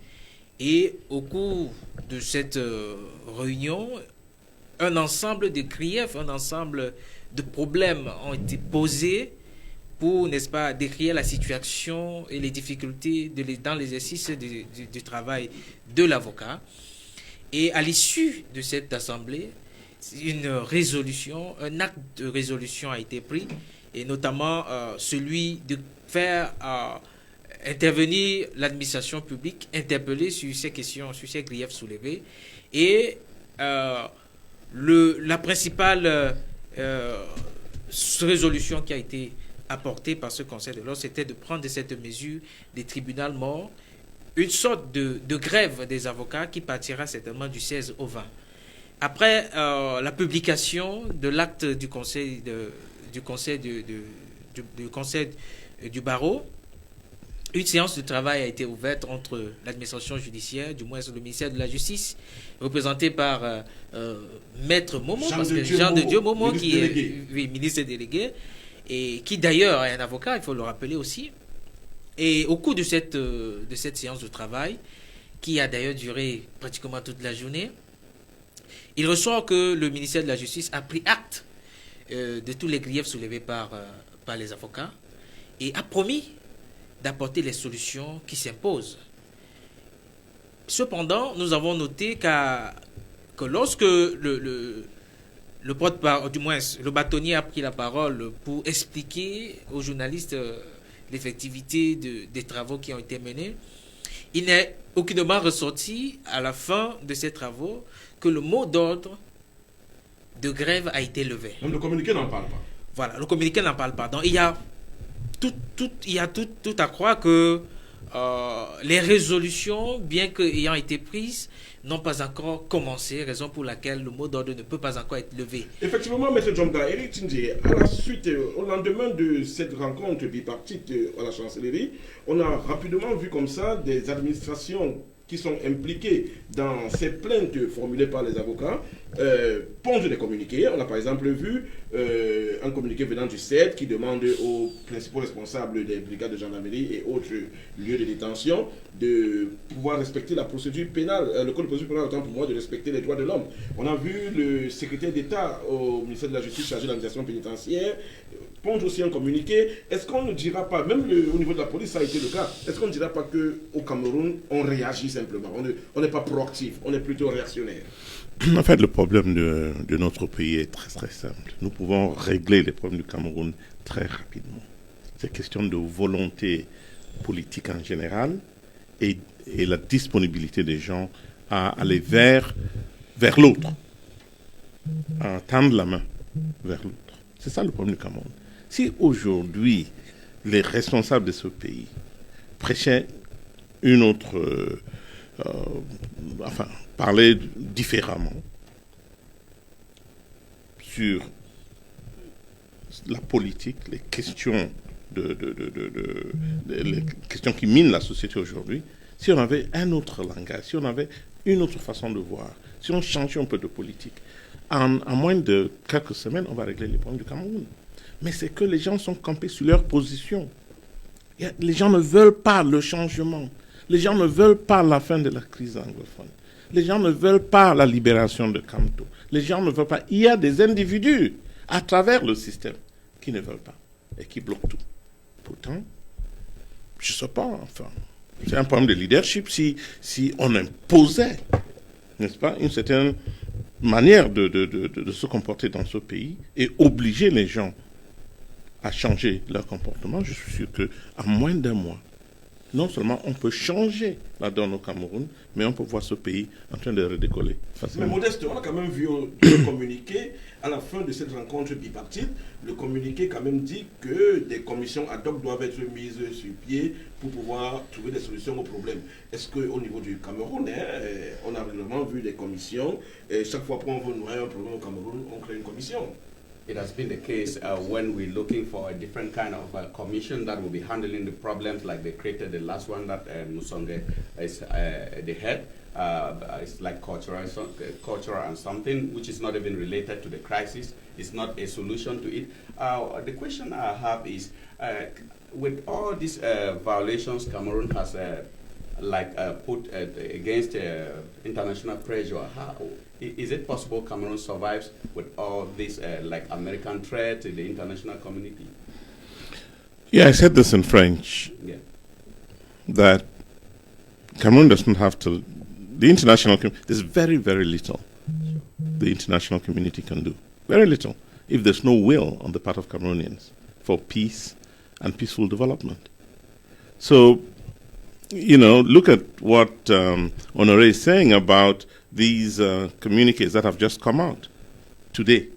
et au cours de cette réunion, un ensemble de griefs, un ensemble de problèmes ont été posés pour, n'est-ce pas, décrire la situation et les difficultés dans l'exercice du travail de l'avocat. Et à l'issue de cette assemblée, une résolution, un acte de résolution a été pris, et notamment celui de faire intervenir l'administration publique, interpellée sur ces questions, sur ces griefs soulevés. Et la principale résolution qui a été apportée par ce Conseil de l'ordre, c'était de prendre cette mesure des tribunaux morts, une sorte de grève des avocats qui partira certainement du 16 au 20. Après la publication de l'acte du Conseil du barreau, une séance de travail a été ouverte entre l'administration judiciaire, du moins le ministère de la Justice, représenté par Maître Momo, Jean de Dieu Momo, qui est ministre délégué, et qui d'ailleurs est un avocat, il faut le rappeler aussi. Et au cours de cette séance de travail, qui a d'ailleurs duré pratiquement toute la journée, il ressort que le ministère de la Justice a pris acte de tous les griefs soulevés par les avocats et a promis d'apporter les solutions qui s'imposent. Cependant, nous avons noté que lorsque le bâtonnier a pris la parole pour expliquer aux journalistes l'effectivité des travaux qui ont été menés, il n'est aucunement ressorti à la fin de ces travaux que le mot d'ordre de grève a été levé. Donc le communiqué n'en parle pas. Voilà, le communiqué n'en parle pas. Donc il y a tout à croire que les résolutions, bien qu'ayant été prises, n'ont pas encore commencé, raison pour laquelle le mot d'ordre ne peut pas encore être levé. Effectivement, M. Djomga, Eric Tindje, à la suite, au lendemain de cette rencontre bipartite à la Chancellerie, on a rapidement vu comme ça des administrations qui sont impliquées dans ces plaintes formulées par les avocats, pondent des communiqués. On a par exemple vu un communiqué venant du CED qui demande aux principaux responsables des brigades de gendarmerie et autres lieux de détention de pouvoir respecter la procédure pénale, le code de procédure pénale, autant pour moi, de respecter les droits de l'homme. On a vu le secrétaire d'État au ministère de la Justice chargé de l'administration pénitentiaire ponge aussi un communiqué. Est-ce qu'on ne dira pas, même au niveau de la police, ça a été le cas, est-ce qu'on ne dira pas qu'au Cameroun, on réagit simplement, on n'est pas proactif, on est plutôt réactionnaire? En fait, le problème de notre pays est très très simple. Nous pouvons régler les problèmes du Cameroun très rapidement. C'est question de volonté politique en général et la disponibilité des gens à aller vers l'autre, à tendre la main vers l'autre. C'est ça le problème du Cameroun. Si aujourd'hui, les responsables de ce pays prêchaient une autre... parler différemment sur la politique, les questions les questions qui minent la société aujourd'hui, si on avait un autre langage, si on avait une autre façon de voir, si on changeait un peu de politique, en moins de quelques semaines, on va régler les problèmes du Cameroun. Mais c'est que les gens sont campés sur leur position. Les gens ne veulent pas le changement. Les gens ne veulent pas la fin de la crise anglophone. Les gens ne veulent pas la libération de Kamto. Les gens ne veulent pas. Il y a des individus à travers le système qui ne veulent pas et qui bloquent tout. Pourtant, je ne sais pas, enfin, c'est un problème de leadership si on imposait, n'est-ce pas, une certaine manière de se comporter dans ce pays et obliger les gens à changer leur comportement. Je suis sûr qu'à moins d'un mois, non seulement on peut changer la donne au Cameroun, mais on peut voir ce pays en train de redécoller facilement. Mais Modeste, on a quand même vu le communiqué à la fin de cette rencontre bipartite. Le communiqué quand même dit que des commissions ad hoc doivent être mises sur pied pour pouvoir trouver des solutions aux problèmes. Est-ce qu'au niveau du Cameroun, on a régulièrement vu des commissions, et chaque fois qu'on veut noyer un problème au Cameroun, on crée une commission? It has been the case when we're looking for a different kind of commission that will be handling the problems like they created the last one that Musonge is the head. It's like cultural and something which is not even related to the crisis. It's not a solution to it. The question I have is, with all these violations Cameroon has put against international pressure, how is it possible Cameroon survives with all this American threat to the international community? Yeah, I said this in French. Yeah. That Cameroon doesn't have to. The international community, there's very, very little the international community can do. Very little. If there's no will on the part of Cameroonians for peace and peaceful development. So, look at what Honoré is saying about these communiques that have just come out today.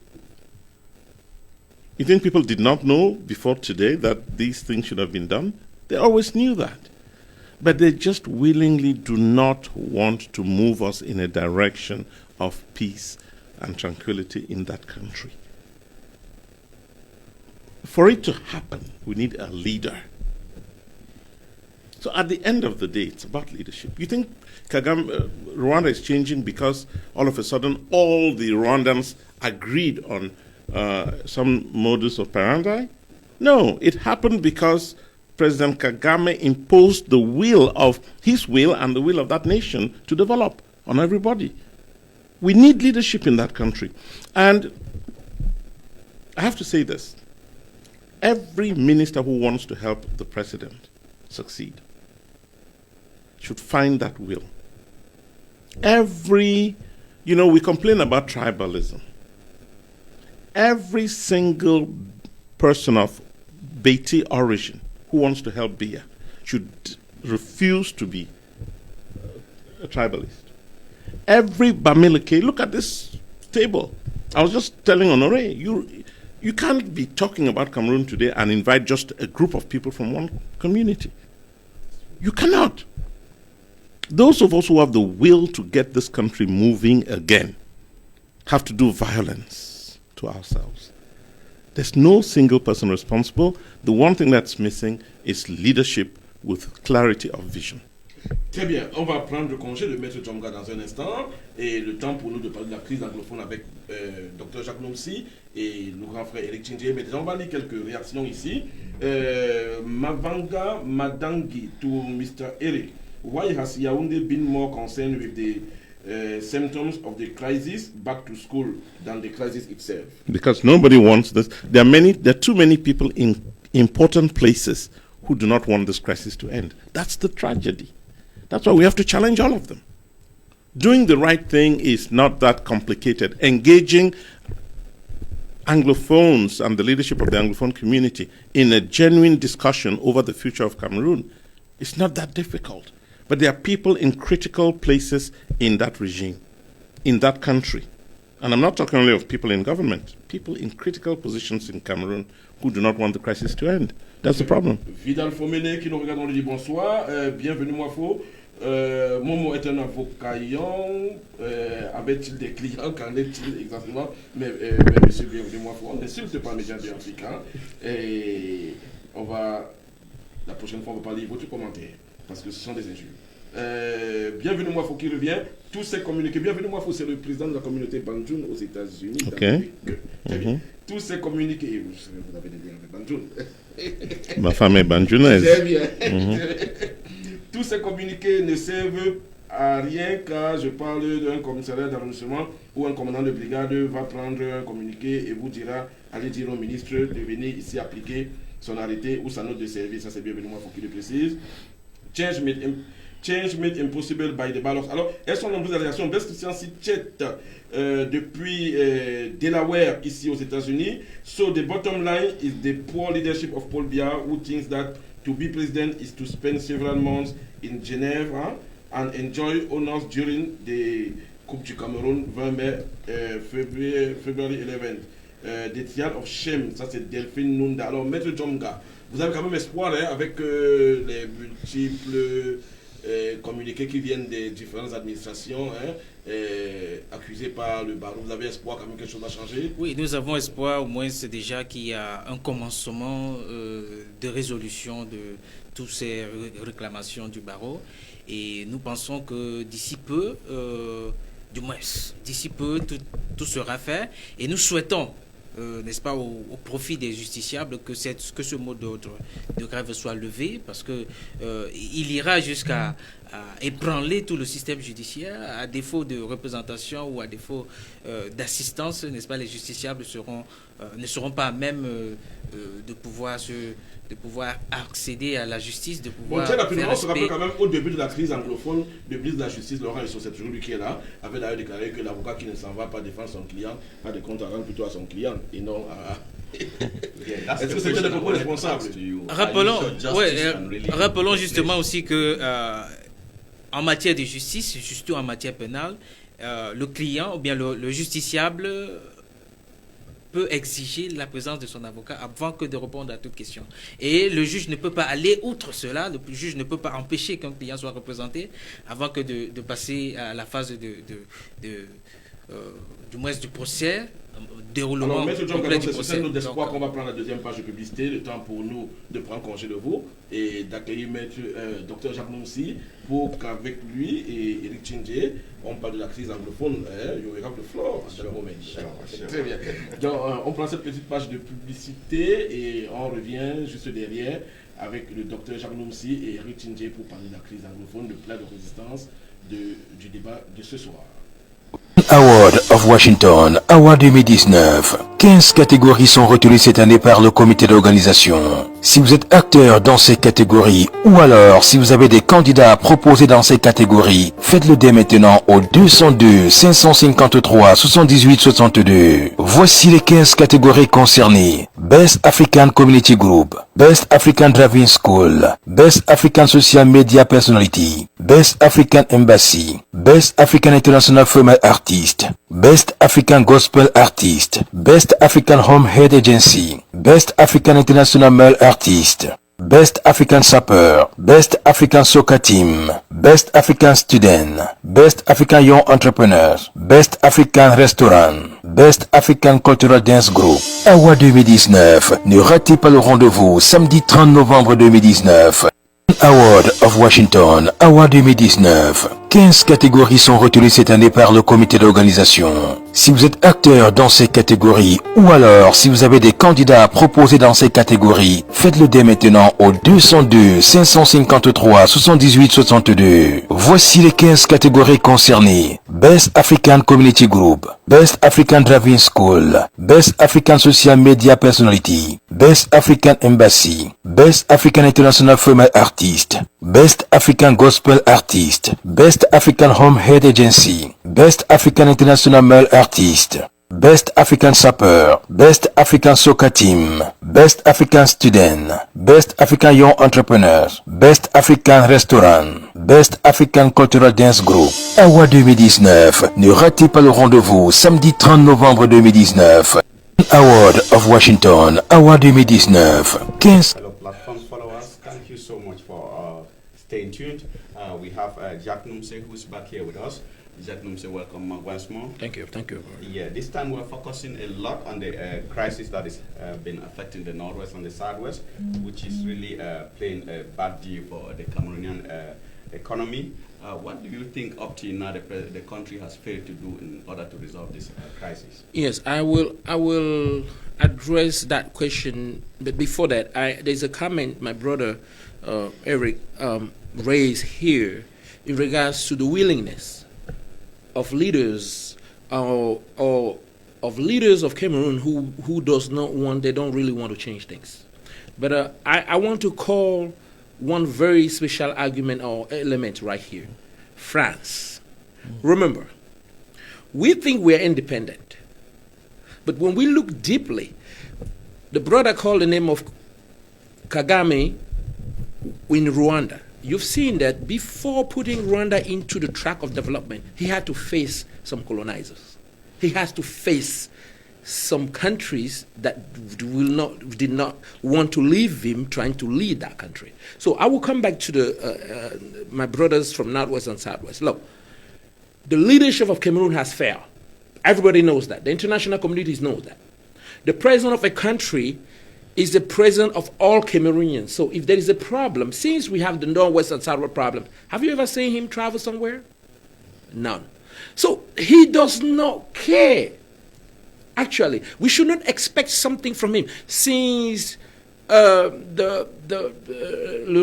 You think people did not know before today that these things should have been done? They always knew that. But they just willingly do not want to move us in a direction of peace and tranquility in that country. For it to happen, we need a leader. So at the end of the day, it's about leadership. You think Rwanda is changing because all of a sudden all the Rwandans agreed on some modus operandi? No, it happened because President Kagame imposed the will of his will and the will of that nation to develop on everybody. We need leadership in that country. And I have to say this. Every minister who wants to help the president succeed should find that will. We complain about tribalism. Every single person of Beti origin who wants to help Bia should refuse to be a tribalist. Every Bamileke, look at this table. I was just telling Honoré, you can't be talking about Cameroon today and invite just a group of people from one community. You cannot. Those of us who have the will to get this country moving again have to do violence to ourselves. There's no single person responsible. The one thing that's missing is leadership with clarity of vision. Très bien, on va prendre congé de Maître Djomga dans un instant et le temps pour nous de parler de la crise anglophone avec Dr Jacques Nomsi et le grand frère Eric Tchindjé. Mais déjà, on va lire quelques réactions ici. Mavanga Madangi to Mr. Eric. Why has Yaoundé been more concerned with the symptoms of the crisis back to school than the crisis itself. Because nobody wants this. There are too many people in important places who do not want this crisis to end. That's the tragedy. That's why we have to challenge all of them. Doing the right thing is not that complicated. Engaging Anglophones and the leadership of the Anglophone community in a genuine discussion over the future of Cameroon is not that difficult. But there are people in critical places in that regime, in that country. And I'm not talking only of people in government, people in critical positions in Cameroon who do not want the crisis to end. That's the problem. Vidal Fomene qui nous regarde, on lui dit bonsoir, bienvenue Mwafo. Momo est un avocat, avait-il des clients, qu'en est-il exactement? Mais monsieur, bienvenue Mwafo, on n'insulte pas les médias africains. Et on va, la prochaine fois, on va parler de votre commentaire, parce que ce sont des injures. Bienvenue Mwafo qui revient, tous ces communiqués. Bienvenue Mwafo, c'est le président de la communauté Bantoun aux États-Unis. Okay. Tous ces communiqués, vous avez des liens avec Bantoun. Ma femme est banjounaise. Très bien. Tous ces communiqués ne servent à rien car je parle d'un commissariat d'arrondissement où un commandant de brigade va prendre un communiqué et vous dira, allez dire au ministre de venir ici appliquer son arrêté ou sa note de service. Ça c'est bienvenu, moi, il faut qu'il le précise. Change made impossible by the ballots. Alors, elles sont nombreuses allégations. Best Science Chat depuis Delaware, ici aux États-Unis. So the bottom line is the poor leadership of Paul Biya, who thinks that to be president is to spend several months in Geneva and enjoy honors during the Coupe du Cameroun 20 mai, February 11th. The Trial of Shame, ça c'est Delphine Nunda. Alors, Maître Djomga, vous avez quand même espoir avec les multiples communiqués qui viennent des différentes administrations accusées par le barreau. Vous avez espoir quand même que quelque chose va changer? Oui, nous avons espoir au moins c'est déjà qu'il y a un commencement de résolution de toutes ces réclamations du barreau. Et nous pensons que d'ici peu, du moins d'ici peu, tout sera fait. Et nous souhaitons, n'est-ce pas, au profit des justiciables, que ce mot d'ordre de grève soit levé, parce que il ira jusqu'à ébranler tout le système judiciaire. À défaut de représentation ou à défaut d'assistance, n'est-ce pas, les justiciables ne seront pas à même de pouvoir accéder à la justice, de pouvoir faire respect. On se rappelle quand même au début de la crise anglophone, le ministre de la Justice, Laurent Esso, c'est toujours lui qui est là, avait d'ailleurs déclaré que l'avocat qui ne s'en va pas défendre son client a des comptes à rendre plutôt à son client et non à... Est-ce que c'était le propos responsable? Rappelons justement aussi que en matière de justice, surtout en matière pénale, le client ou bien le justiciable peut exiger la présence de son avocat avant que de répondre à toute question. Et le juge ne peut pas aller outre cela, le juge ne peut pas empêcher qu'un client soit représenté avant que de passer à la phase du moins du procès, déroulement complet du procès. C'est notre espoir qu'on va prendre la deuxième page de publicité, le temps pour nous de prendre congé de vous et d'accueillir maître Dr Jacques Noumsi pour qu'avec lui et Eric Tchindje, on parle de la crise anglophone, you will have the floor at the moment. Très bien. Donc on prend cette petite page de publicité et on revient juste derrière avec le Dr Jacques Noumsi et Eric Tchindje pour parler de la crise anglophone, de plan de résistance du débat de ce soir. Award of Washington, Award 2019. 15 catégories sont retenues cette année par le comité d'organisation. Si vous êtes acteur dans ces catégories ou alors si vous avez des candidats à proposer dans ces catégories, faites-le dès maintenant au 202 553 78 62. Voici les 15 catégories concernées. Best African Community Group, Best African Driving School, Best African Social Media Personality, Best African Embassy, Best African International Female Artist, Best African Gospel Artist, Best African Home Head Agency, Best African International Male Artist, Best African Sapper, Best African Soccer Team, Best African Student, Best African Young Entrepreneur, Best African Restaurant, Best African Cultural Dance Group. Award 2019. Ne ratez pas le rendez-vous samedi 30 novembre 2019. Award of Washington, Award 2019. 15 catégories sont retenues cette année par le comité d'organisation. Si vous êtes acteur dans ces catégories ou alors si vous avez des candidats à proposer dans ces catégories, faites-le dès maintenant au 202 553 78 62. Voici les 15 catégories concernées. Best African Community Group, Best African Driving School, Best African Social Media Personality, Best African Embassy, Best African International Female Artist, Best African Gospel Artist, Best African Home Head Agency, Best African International Male Artist, Best African Sapper, Best African Soccer Team, Best African Student, Best African Young Entrepreneurs, Best African Restaurant, Best African Cultural Dance Group. AWA 2019. Ne ratez pas le rendez-vous samedi 30 novembre 2019. Award of Washington, AWA 2019. 15. Hello, platform followers. Thank you so much for staying tuned. We have Jack Numse, who's back here with us. Jack Numse, welcome once more. Thank you. Yeah, this time we're focusing a lot on the crisis that is been affecting the Northwest and the Southwest, which is really playing a bad deal for the Cameroonian economy. What do you think up to now the country has failed to do in order to resolve this crisis? Yes, I will address that question. But before that, there's a comment my brother Eric raised here in regards to the willingness of leaders or of leaders of Cameroon who they don't really want to change things. But I want to call one very special argument or element right here. France. Remember, we think we're independent. But when we look deeply, the brother called the name of Kagame in Rwanda. You've seen that before putting Rwanda into the track of development, he had to face some colonizers. He has to face some countries that did not want to leave him trying to lead that country. So I will come back to my brothers from Northwest and Southwest. Look, the leadership of Cameroon has failed. Everybody knows that. The international communities know that. The president of a country is the president of all Cameroonians. So if there is a problem, since we have the Northwest and Southwest problem, have you ever seen him travel somewhere? None. So he does not care. Actually, we should not expect something from him since le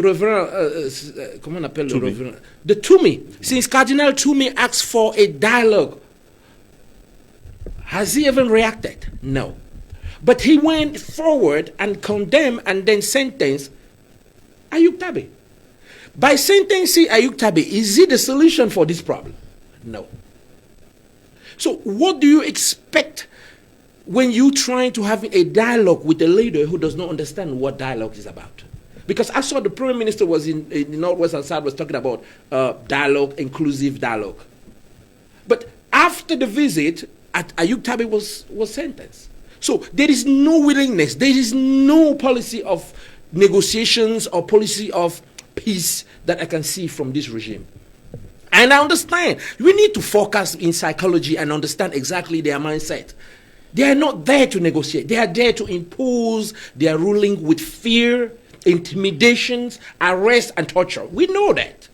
Reverend, comment on appelle le Reverend? The Toomey. Since Cardinal Toomey asked for a dialogue, has he even reacted? No. But he went forward and condemned and then sentenced Ayub Tabe. By sentencing Ayub Tabe, is it the solution for this problem? No. So what do you expect when you're trying to have a dialogue with a leader who does not understand what dialogue is about? Because I saw the Prime Minister was in the Northwest and South was talking about dialogue, inclusive dialogue. But after the visit, Ayub Tabe was sentenced. So there is no willingness, there is no policy of negotiations or policy of peace that I can see from this regime. And I understand, we need to focus in psychology and understand exactly their mindset. They are not there to negotiate. They are there to impose their ruling with fear, intimidations, arrest, and torture. We know that.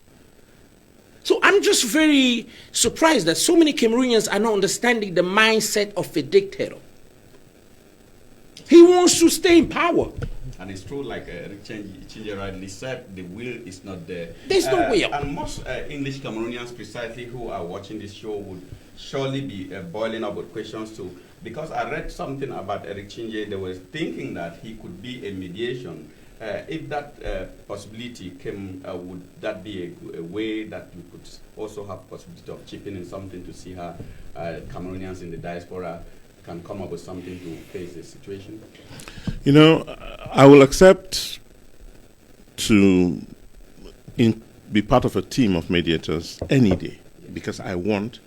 So I'm just very surprised that so many Cameroonians are not understanding the mindset of a dictator. He wants to stay in power. And it's true, like Eric Chinje rightly said, the will is not there. There's no will. And most English Cameroonians precisely who are watching this show would surely be boiling up with questions too. Because I read something about Eric Chinje, they were thinking that he could be a mediation. If that possibility came, would that be a way that you could also have possibility of chipping in something to see how Cameroonians in the diaspora can come up with something to face the situation? You know, I will accept to be part of a team of mediators any day because I want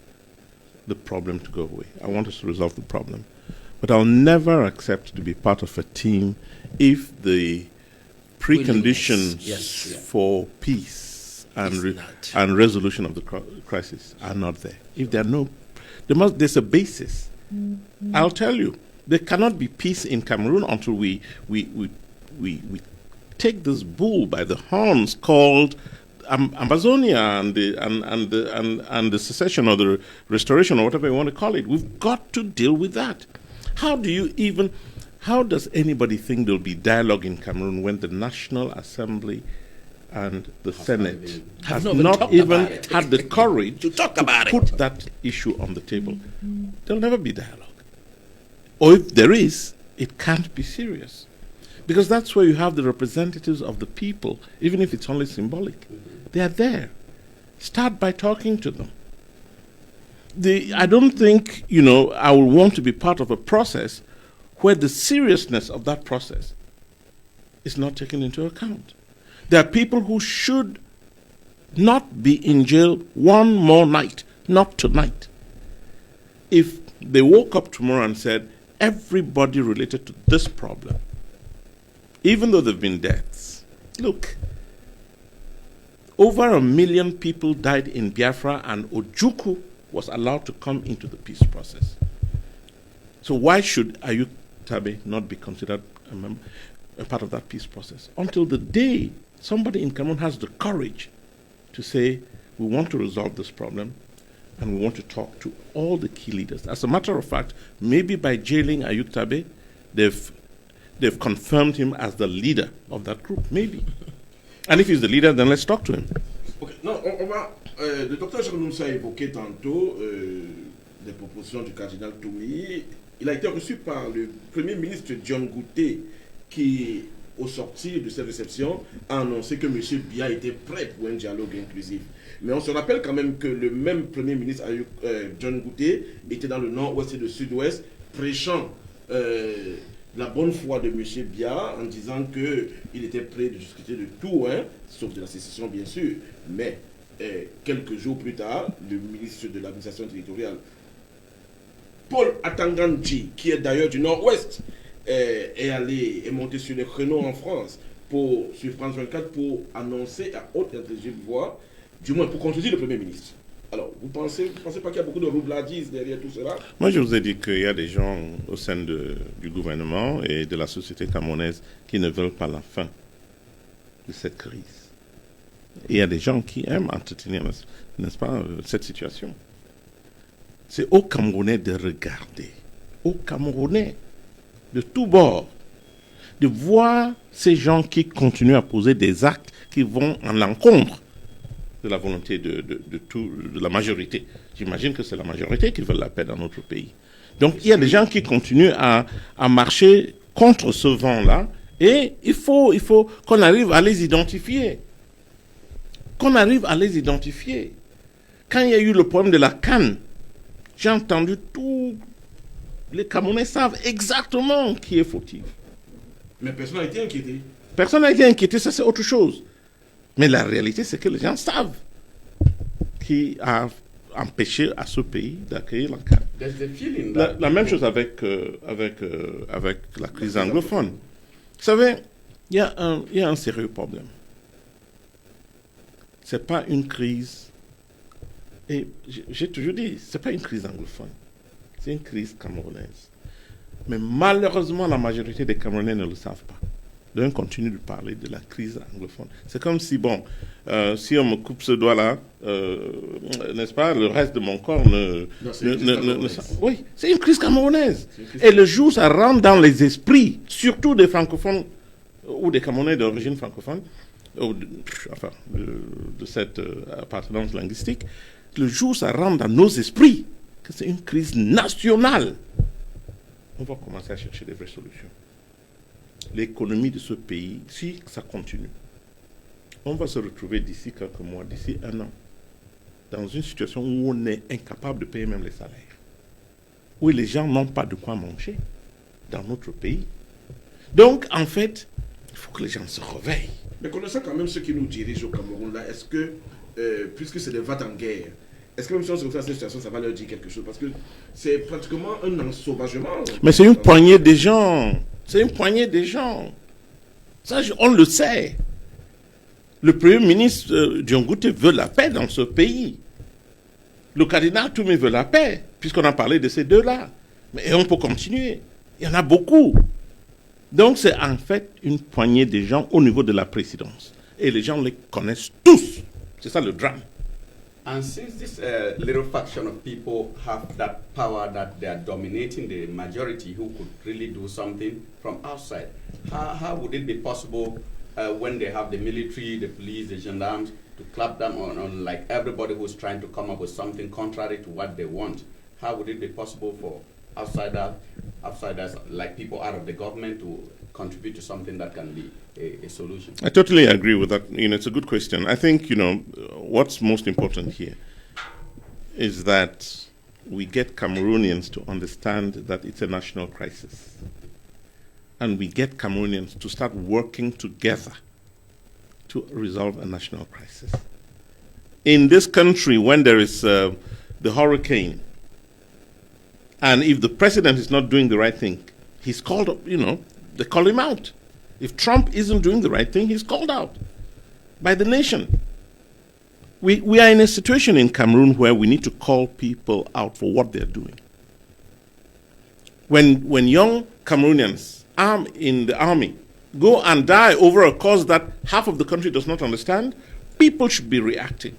the problem to go away. I want us to resolve the problem. But I'll never accept to be part of a team if the preconditions for peace and resolution of the crisis are not there. If there are no, there's a basis. I'll tell you, there cannot be peace in Cameroon until we take this bull by the horns called Amazonia and the secession or the restoration or whatever you want to call it. We've got to deal with that. How does anybody think there'll be dialogue in Cameroon when the National Assembly and the Senate have not even had the courage to put that issue on the table? There'll never be dialogue. Or if there is, it can't be serious. Because that's where you have the representatives of the people, even if it's only symbolic. They are there. Start by talking to them. I don't think, I will want to be part of a process where the seriousness of that process is not taken into account. There are people who should not be in jail one more night, not tonight. If they woke up tomorrow and said, everybody related to this problem, even though there have been deaths, look, over 1 million people died in Biafra and Ojukwu was allowed to come into the peace process. So why should Ayuk Tabe not be considered a part of that peace process? Until the day somebody in Cameroon has the courage to say, we want to resolve this problem and we want to talk to all the key leaders. As a matter of fact, maybe by jailing Ayuk Tabe, they've confirmed him as the leader of that group, maybe. And if he's the leader, then let's talk to him. Okay. Non, on va. Le docteur Chakounoumsa a évoqué tantôt des propositions du cardinal Toumi. Il a été reçu par le Premier ministre John Gouté, qui, au sortir de cette réception, a annoncé que M. Biya était prêt pour un dialogue inclusif. Mais on se rappelle quand même que le même Premier ministre John Gouté était dans le nord-ouest et le sud-ouest, prêchant la bonne foi de M. Biya en disant qu'il était prêt de discuter de tout, sauf de la sécession bien sûr. Mais quelques jours plus tard, le ministre de l'administration territoriale, Paul Atanganji, qui est d'ailleurs du nord-ouest, est monté sur les créneaux en France sur France 24 pour annoncer à haute intelligible voix, du moins pour contredire le Premier ministre. Alors, vous pensez pas qu'il y a beaucoup de roubladistes derrière tout cela? Moi, je vous ai dit qu'il y a des gens au sein du gouvernement et de la société camerounaise qui ne veulent pas la fin de cette crise. Et il y a des gens qui aiment entretenir, n'est-ce pas, cette situation. C'est aux Camerounais de regarder, aux Camerounais de tous bords, de voir ces gens qui continuent à poser des actes qui vont en l'encontre de la volonté de la majorité. J'imagine que c'est la majorité qui veut la paix dans notre pays. Donc il y a des gens qui continuent à marcher contre ce vent-là et il faut qu'on arrive à les identifier. Quand il y a eu le problème de la canne, j'ai entendu tous les Camerounais savent exactement qui est fautif. Mais personne n'a été inquiété. Personne n'a été inquiété, ça c'est autre chose. Mais la réalité, c'est que les gens savent qui a empêché à ce pays d'accueillir la canne. La même chose avec la crise anglophone. Vous savez, il y a un sérieux problème. Ce n'est pas une crise, et j'ai toujours dit, ce n'est pas une crise anglophone, c'est une crise camerounaise. Mais malheureusement, la majorité des Camerounais ne le savent pas. Donc, on continue de parler de la crise anglophone. C'est comme si, si on me coupe ce doigt-là, n'est-ce pas, le reste de mon corps oui, c'est une crise camerounaise. Et le jour où ça rentre dans les esprits, surtout des francophones ou des Camerounais d'origine francophone, de cette appartenance linguistique, le jour où ça rentre dans nos esprits, que c'est une crise nationale, on va commencer à chercher des vraies solutions. L'économie de ce pays, si ça continue, on va se retrouver d'ici quelques mois, d'ici 1 an, dans une situation où on est incapable de payer même les salaires, où les gens n'ont pas de quoi manger dans notre pays. Donc, en fait, il faut que les gens se réveillent. Mais connaissant quand même ceux qui nous dirigent au Cameroun, là, est-ce que, puisque c'est des vats en guerre, est-ce que même si on se retrouve dans cette situation, ça va leur dire quelque chose? Parce que c'est pratiquement un ensauvagement. Mais c'est une poignée des gens. C'est une poignée des gens. Ça, on le sait. Le Premier ministre Diongouté veut la paix dans ce pays. Le cardinal Toumé veut la paix, puisqu'on a parlé de ces deux-là. Mais on peut continuer. Il y en a beaucoup. Donc c'est en fait une poignée de gens au niveau de la présidence. Et les gens les connaissent tous. C'est ça le drame. And since this little faction of people have that power that they are dominating the majority who could really do something from outside, how would it be possible when they have the military, the police, the gendarmes, to clap them on like everybody who's trying to come up with something contrary to what they want? How would it be possible for outsiders like people out of the government to contribute to something that can be a solution? I totally agree with that. It's a good question. I think, what's most important here is that we get Cameroonians to understand that it's a national crisis. And we get Cameroonians to start working together to resolve a national crisis. In this country, when there is the hurricane, and if the president is not doing the right thing, he's called up, they call him out. If Trump isn't doing the right thing, he's called out by the nation. We are in a situation in Cameroon where we need to call people out for what they're doing. When young Cameroonians in the army go and die over a cause that half of the country does not understand, people should be reacting.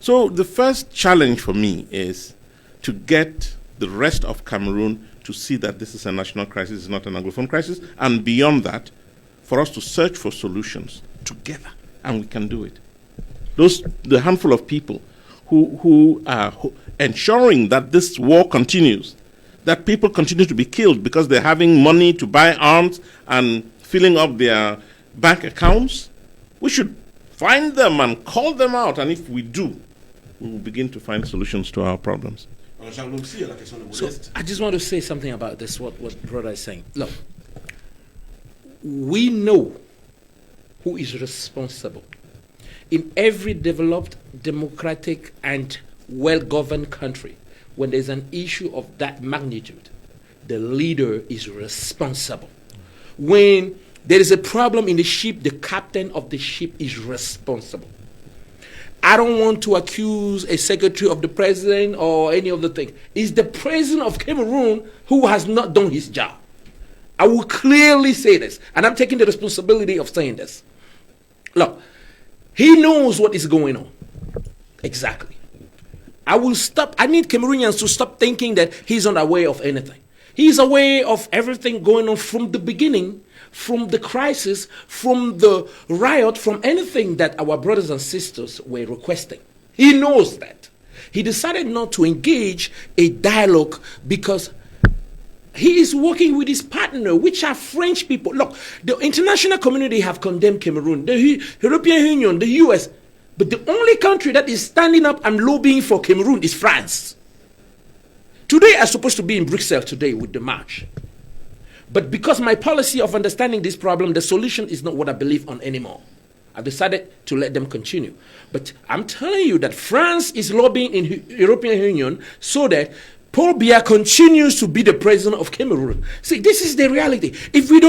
So the first challenge for me is to get the rest of Cameroon to see that this is a national crisis, it's not an Anglophone crisis, and beyond that, for us to search for solutions together, and we can do it. The handful of people who are ensuring that this war continues, that people continue to be killed because they're having money to buy arms and filling up their bank accounts, we should find them and call them out, and if we do, we will begin to find solutions to our problems. So I just want to say something about this, what brother is saying. Look, we know who is responsible. In every developed, democratic, and well-governed country, when there's an issue of that magnitude, the leader is responsible. When there is a problem in the ship, the captain of the ship is responsible. I don't want to accuse a secretary of the president or any other thing. It's the president of Cameroon who has not done his job. I will clearly say this, and I'm taking the responsibility of saying this. Look, he knows what is going on. Exactly. I need Cameroonians to stop thinking that he's unaware of anything. He's aware of everything going on from the beginning, from the crisis, from the riot, from anything that our brothers and sisters were requesting. He knows that. He decided not to engage a dialogue because he is working with his partner, which are French people. Look, the international community have condemned Cameroon, the European Union, the US, but the only country that is standing up and lobbying for Cameroon is France. Today, I'm supposed to be in Brussels today with the march. But because my policy of understanding this problem, the solution is not what I believe on anymore. I've decided to let them continue. But I'm telling you that France is lobbying in the European Union so that Paul Biya continues to be the president of Cameroon. See, this is the reality. If we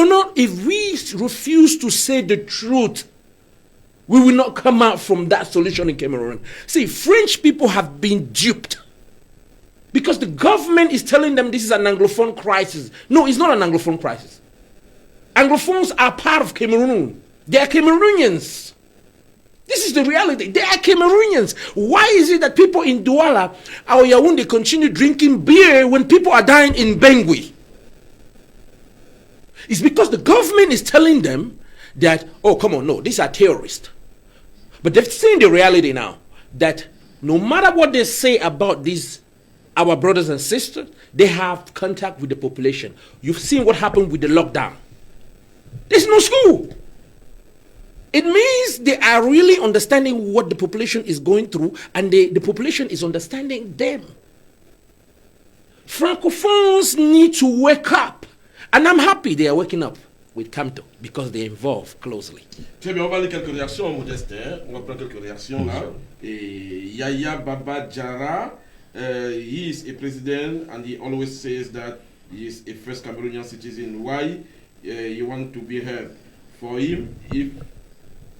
refuse to say the truth, we will not come out from that solution in Cameroon. See, French people have been duped. Because the government is telling them this is an Anglophone crisis. No, it's not an Anglophone crisis. Anglophones are part of Cameroon. They are Cameroonians. This is the reality. They are Cameroonians. Why is it that people in Douala or Yaoundé continue drinking beer when people are dying in Bangui? It's because the government is telling them that, oh, come on, no, these are terrorists. But they've seen the reality now that no matter what they say about these our brothers and sisters, they have contact with the population. You've seen what happened with the lockdown. There's no school. It means they are really understanding what the population is going through, and the population is understanding them. Francophones need to wake up. And I'm happy they are waking up with Camto because they're involved closely. Très bien, on va lire quelques réactions, Modeste. On va prendre quelques réactions là. Et Yaya Baba Jara. He is a president and he always says that he is a first Cameroonian citizen. Why you want to be heard? For him, if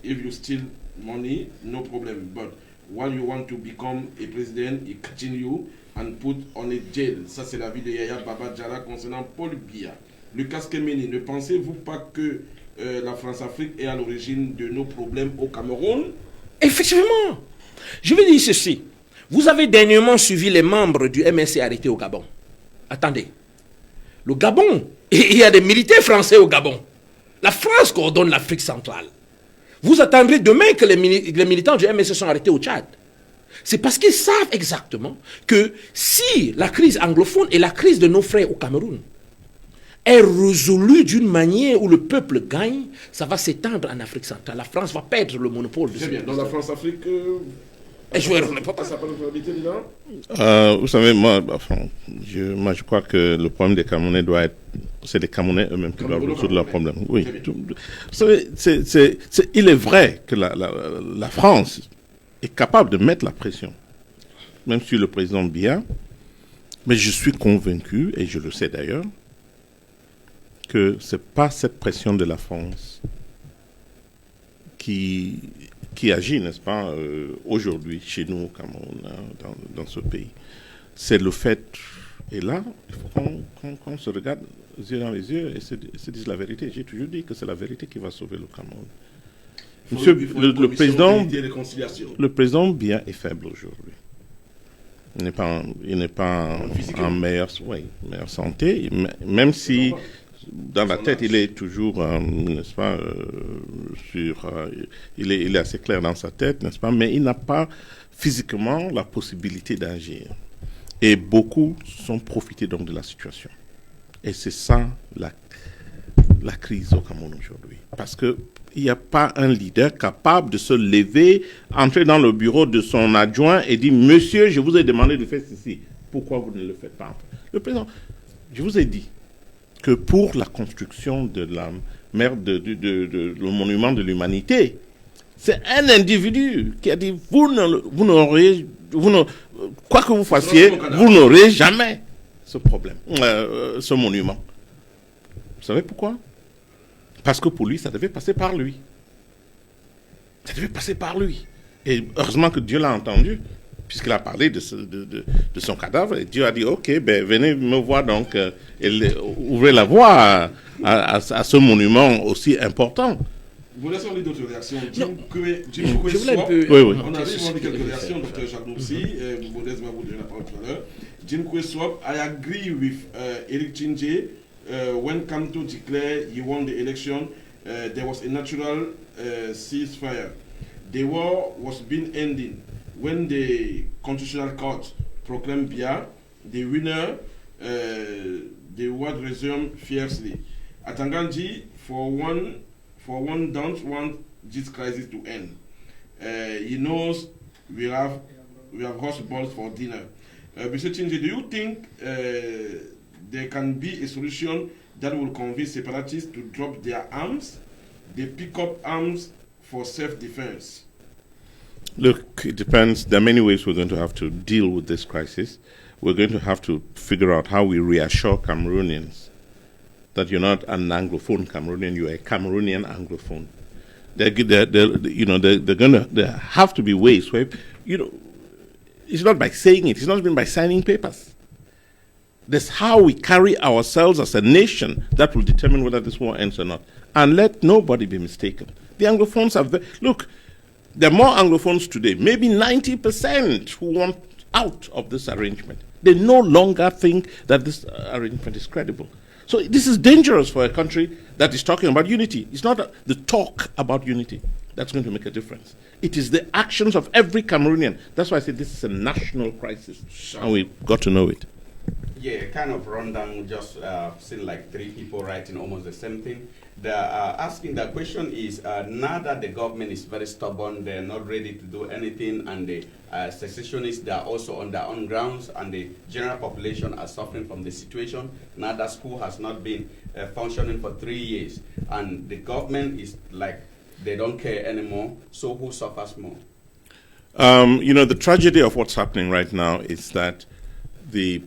you steal money, no problem. But while you want to become a president, he continue and put on a jail. Ça c'est l'avis de Yaya Baba Jara concernant Paul Biya. Lucas Kemeni, ne pensez-vous pas que la France-Afrique est à l'origine de nos problèmes au Cameroun? Effectivement. Je vais dire ceci. Vous avez dernièrement suivi les membres du MNC arrêtés au Gabon. Attendez. Le Gabon, il y a des militaires français au Gabon. La France coordonne l'Afrique centrale. Vous attendrez demain que les militants du MNC sont arrêtés au Tchad. C'est parce qu'ils savent exactement que si la crise anglophone et la crise de nos frères au Cameroun est résolue d'une manière où le peuple gagne, ça va s'étendre en Afrique centrale. La France va perdre le monopole de Très bien. Dans la France-Afrique, et je ne pas. ça n'a pas de probabilité dedans. Vous savez, moi, je crois que le problème des Camerounais doit être... C'est les Camerounais eux-mêmes qui doivent résoudre leurs problèmes. Oui. Vous savez, il est vrai que la France est capable de mettre la pression, même sur le président Biya, mais je suis convaincu, et je le sais d'ailleurs, que ce n'est pas cette pression de la France qui agit, n'est-ce pas, aujourd'hui, chez nous au Cameroun, hein, dans ce pays. C'est le fait, et là, il faut qu'on se regarde les yeux dans les yeux et se dise la vérité. J'ai toujours dit que c'est la vérité qui va sauver le Cameroun. Monsieur, le président Biya est faible aujourd'hui. Il n'est pas en meilleure santé, même si dans la tête il est toujours, n'est-ce pas, il est assez clair dans sa tête, n'est-ce pas, mais il n'a pas physiquement la possibilité d'agir. Et beaucoup sont profités donc de la situation. Et c'est ça la crise au Cameroun aujourd'hui. Parce que il n'y a pas un leader capable de se lever, entrer dans le bureau de son adjoint et dire « Monsieur, je vous ai demandé de faire ceci. Pourquoi vous ne le faites pas ?» Le président, je vous ai dit que pour la construction de le monument de l'humanité, c'est un individu qui a dit « quoi que vous fassiez, vous n'aurez jamais ce problème, ce monument. » Vous savez pourquoi? Parce que pour lui, ça devait passer par lui. Ça devait passer par lui. Et heureusement que Dieu l'a entendu, puisqu'il a parlé de son cadavre. Et Dieu a dit, ok, ben, venez me voir donc, et ouvrez la voie à ce monument aussi important. Vous laissez lire d'autres réactions. On a souvent vu quelques réactions, Dr. Jacques Noupsi. Modeste va vous donner la parole tout à l'heure. Jim Kweswap, I agree with Eric Chinje. When Kanto declared he won the election, there was a natural ceasefire. The war was being ending when the Constitutional Court proclaimed Biya the winner. The war resumed fiercely. Atanganji, for one, don't want this crisis to end. He knows we have horse balls for dinner. Mr. Chinji, do you think there can be a solution that will convince separatists to drop their arms? They pick up arms for self-defense. Look, it depends. There are many ways we're going to have to deal with this crisis. We're going to have to figure out how we reassure Cameroonians that you're not an Anglophone Cameroonian, you're a Cameroonian Anglophone. There have to be ways where, it's not by saying it, it's not even by signing papers. That's how we carry ourselves as a nation that will determine whether this war ends or not. And let nobody be mistaken. The Anglophones look, there are more Anglophones today, maybe 90% who want out of this arrangement. They no longer think that this arrangement is credible. So this is dangerous for a country that is talking about unity. It's not the talk about unity that's going to make a difference. It is the actions of every Cameroonian. That's why I say this is a national crisis, and we've got to know it. Yeah, kind of rundown, just seen like three people writing almost the same thing. They're asking, the question is, now that the government is very stubborn, they're not ready to do anything, and the secessionists, they're also on their own grounds, and the general population are suffering from the situation. Now that school has not been functioning for 3 years, and the government is like, they don't care anymore, so who suffers more? The tragedy of what's happening right now is that the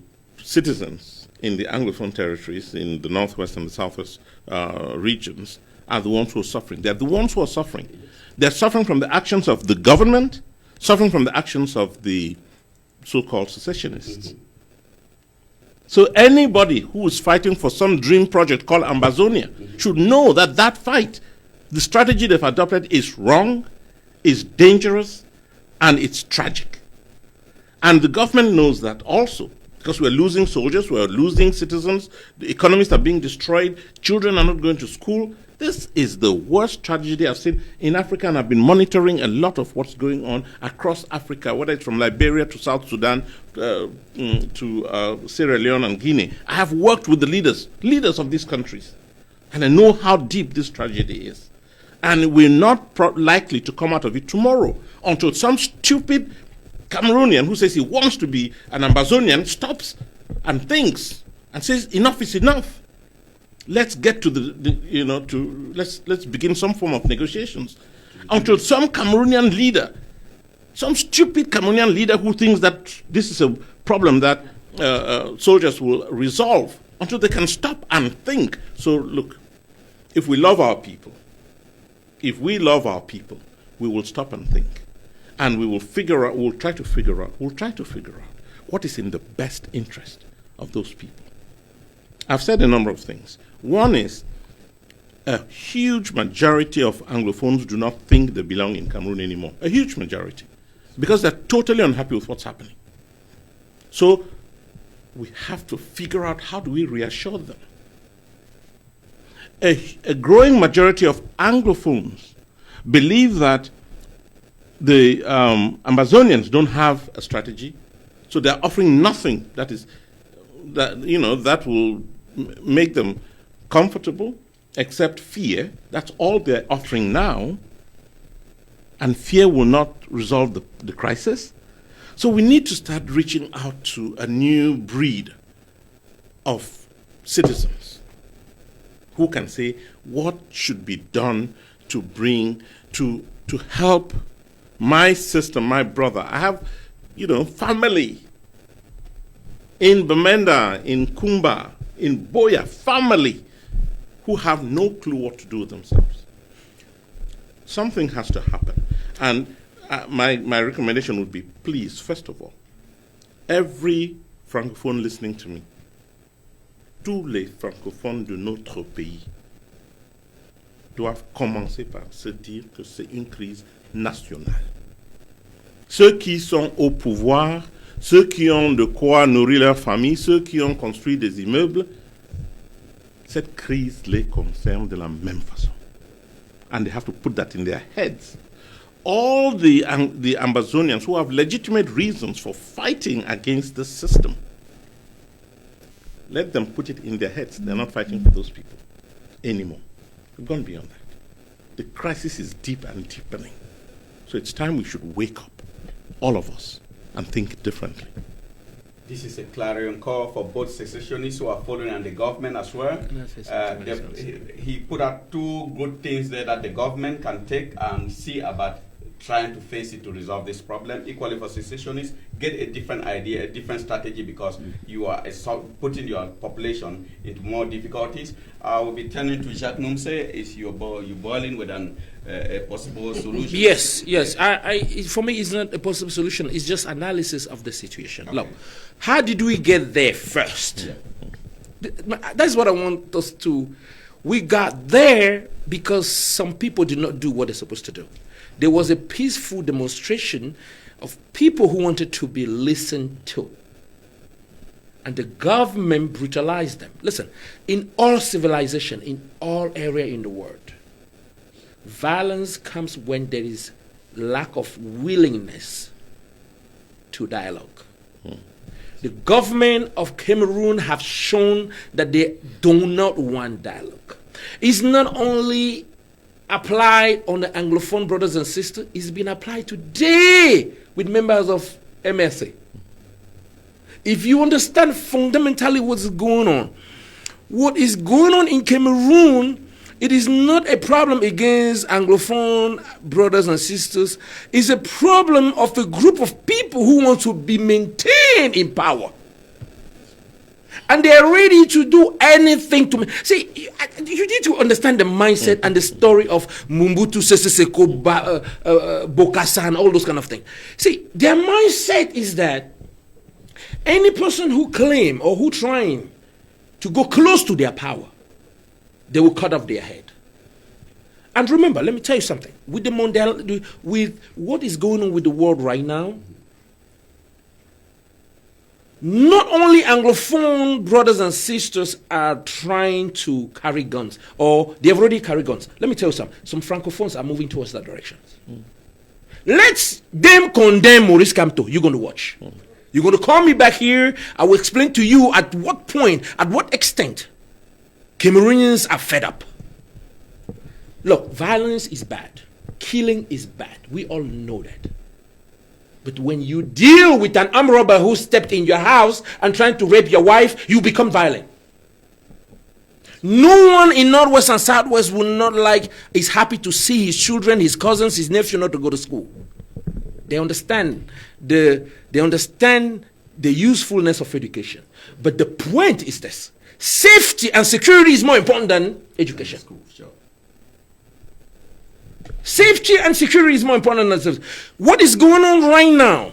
citizens in the Anglophone territories, in the northwest and the southwest regions, are the ones who are suffering. They're the ones who are suffering. They're suffering from the actions of the government, suffering from the actions of the so-called secessionists. Mm-hmm. So anybody who is fighting for some dream project called Ambazonia should know that that fight, the strategy they've adopted is wrong, is dangerous, And it's tragic. And the government knows that also, because we're losing soldiers, we're losing citizens, the economies are being destroyed, children are not going to school. This is the worst tragedy I've seen in Africa, and I've been monitoring a lot of what's going on across Africa, whether it's from Liberia to South Sudan to Sierra Leone and Guinea. I have worked with the leaders of these countries, and I know how deep this tragedy is. And we're not likely to come out of it tomorrow until some stupid Cameroonian who says he wants to be an Ambazonian stops and thinks and says enough is enough. Let's get to let's begin some form of negotiations. Until some Cameroonian leader, some stupid Cameroonian leader who thinks that this is a problem that soldiers will resolve, until they can stop and think. So look, if we love our people, we will stop and think. And we'll try to figure out what is in the best interest of those people. I've said a number of things. One is a huge majority of Anglophones do not think they belong in Cameroon anymore. A huge majority. Because they're totally unhappy with what's happening. So we have to figure out how do we reassure them. A growing majority of Anglophones believe that the Ambazonians don't have a strategy, so they're offering nothing that will make them comfortable, except fear. That's all they're offering now, and fear will not resolve the crisis. So we need to start reaching out to a new breed of citizens who can say what should be done to help my sister, my brother. I have, family in Bamenda, in Kumba, in Boya, family who have no clue what to do with themselves. Something has to happen. And my recommendation would be, please, first of all, every francophone listening to me, tous les francophones de notre pays doivent commencer par se dire que c'est une crise nationale. Ceux qui sont au pouvoir, ceux qui ont de quoi nourrir leur famille, ceux qui ont construit des immeubles, cette crise les concerne de la même façon. And they have to put that in their heads. All the Ambazonians who have legitimate reasons for fighting against the system, let them put it in their heads. They're not fighting for those people anymore. We've gone beyond that. The crisis is deep and deepening. So it's time we should wake up, all of us, and think differently. This is a clarion call for both secessionists who are following and the government as well. He put out two good things there that the government can take and see about trying to face it to resolve this problem. Equally for secessionists, get a different idea, a different strategy, because you are putting your population into more difficulties. I will be turning to Jacques Numse. You're boiling with a possible solution? Yes. For me, it's not a possible solution. It's just analysis of the situation. Okay. Look, how did we get there first? Yeah. That's what I want us to. We got there because some people did not do what they're supposed to do. There was a peaceful demonstration of people who wanted to be listened to. And the government brutalized them. Listen, in all civilization, in all area in the world, violence comes when there is lack of willingness to dialogue. The government of Cameroon have shown that they do not want dialogue. It's not only applied on the Anglophone brothers and sisters, it's been applied today with members of MSA. If you understand fundamentally what's going on, what is going on in Cameroon, it is not a problem against Anglophone brothers and sisters. It's a problem of a group of people who want to be maintained in power. And they are ready to do anything to me. See, you need to understand the mindset and the story of Mobutu Sese Seko, Bokassa, and all those kind of things. See, their mindset is that any person who claim or who trying to go close to their power, they will cut off their head. And remember, let me tell you something. With with what is going on with the world right now, not only Anglophone brothers and sisters are trying to carry guns, or they have already carried guns. Let me tell you something. Some Francophones are moving towards that direction. Let them condemn Maurice Kamto. You're going to watch. You're going to call me back here. I will explain to you at what point, at what extent Cameroonians are fed up. Look, violence is bad. Killing is bad. We all know that. But when you deal with an armed robber who stepped in your house and trying to rape your wife, you become violent. No one in Northwest and Southwest is happy to see his children, his cousins, his nephew not to go to school. They understand the usefulness of education. But the point is this: safety and security is more important than education. Safety and security is more important than safety. What is going on right now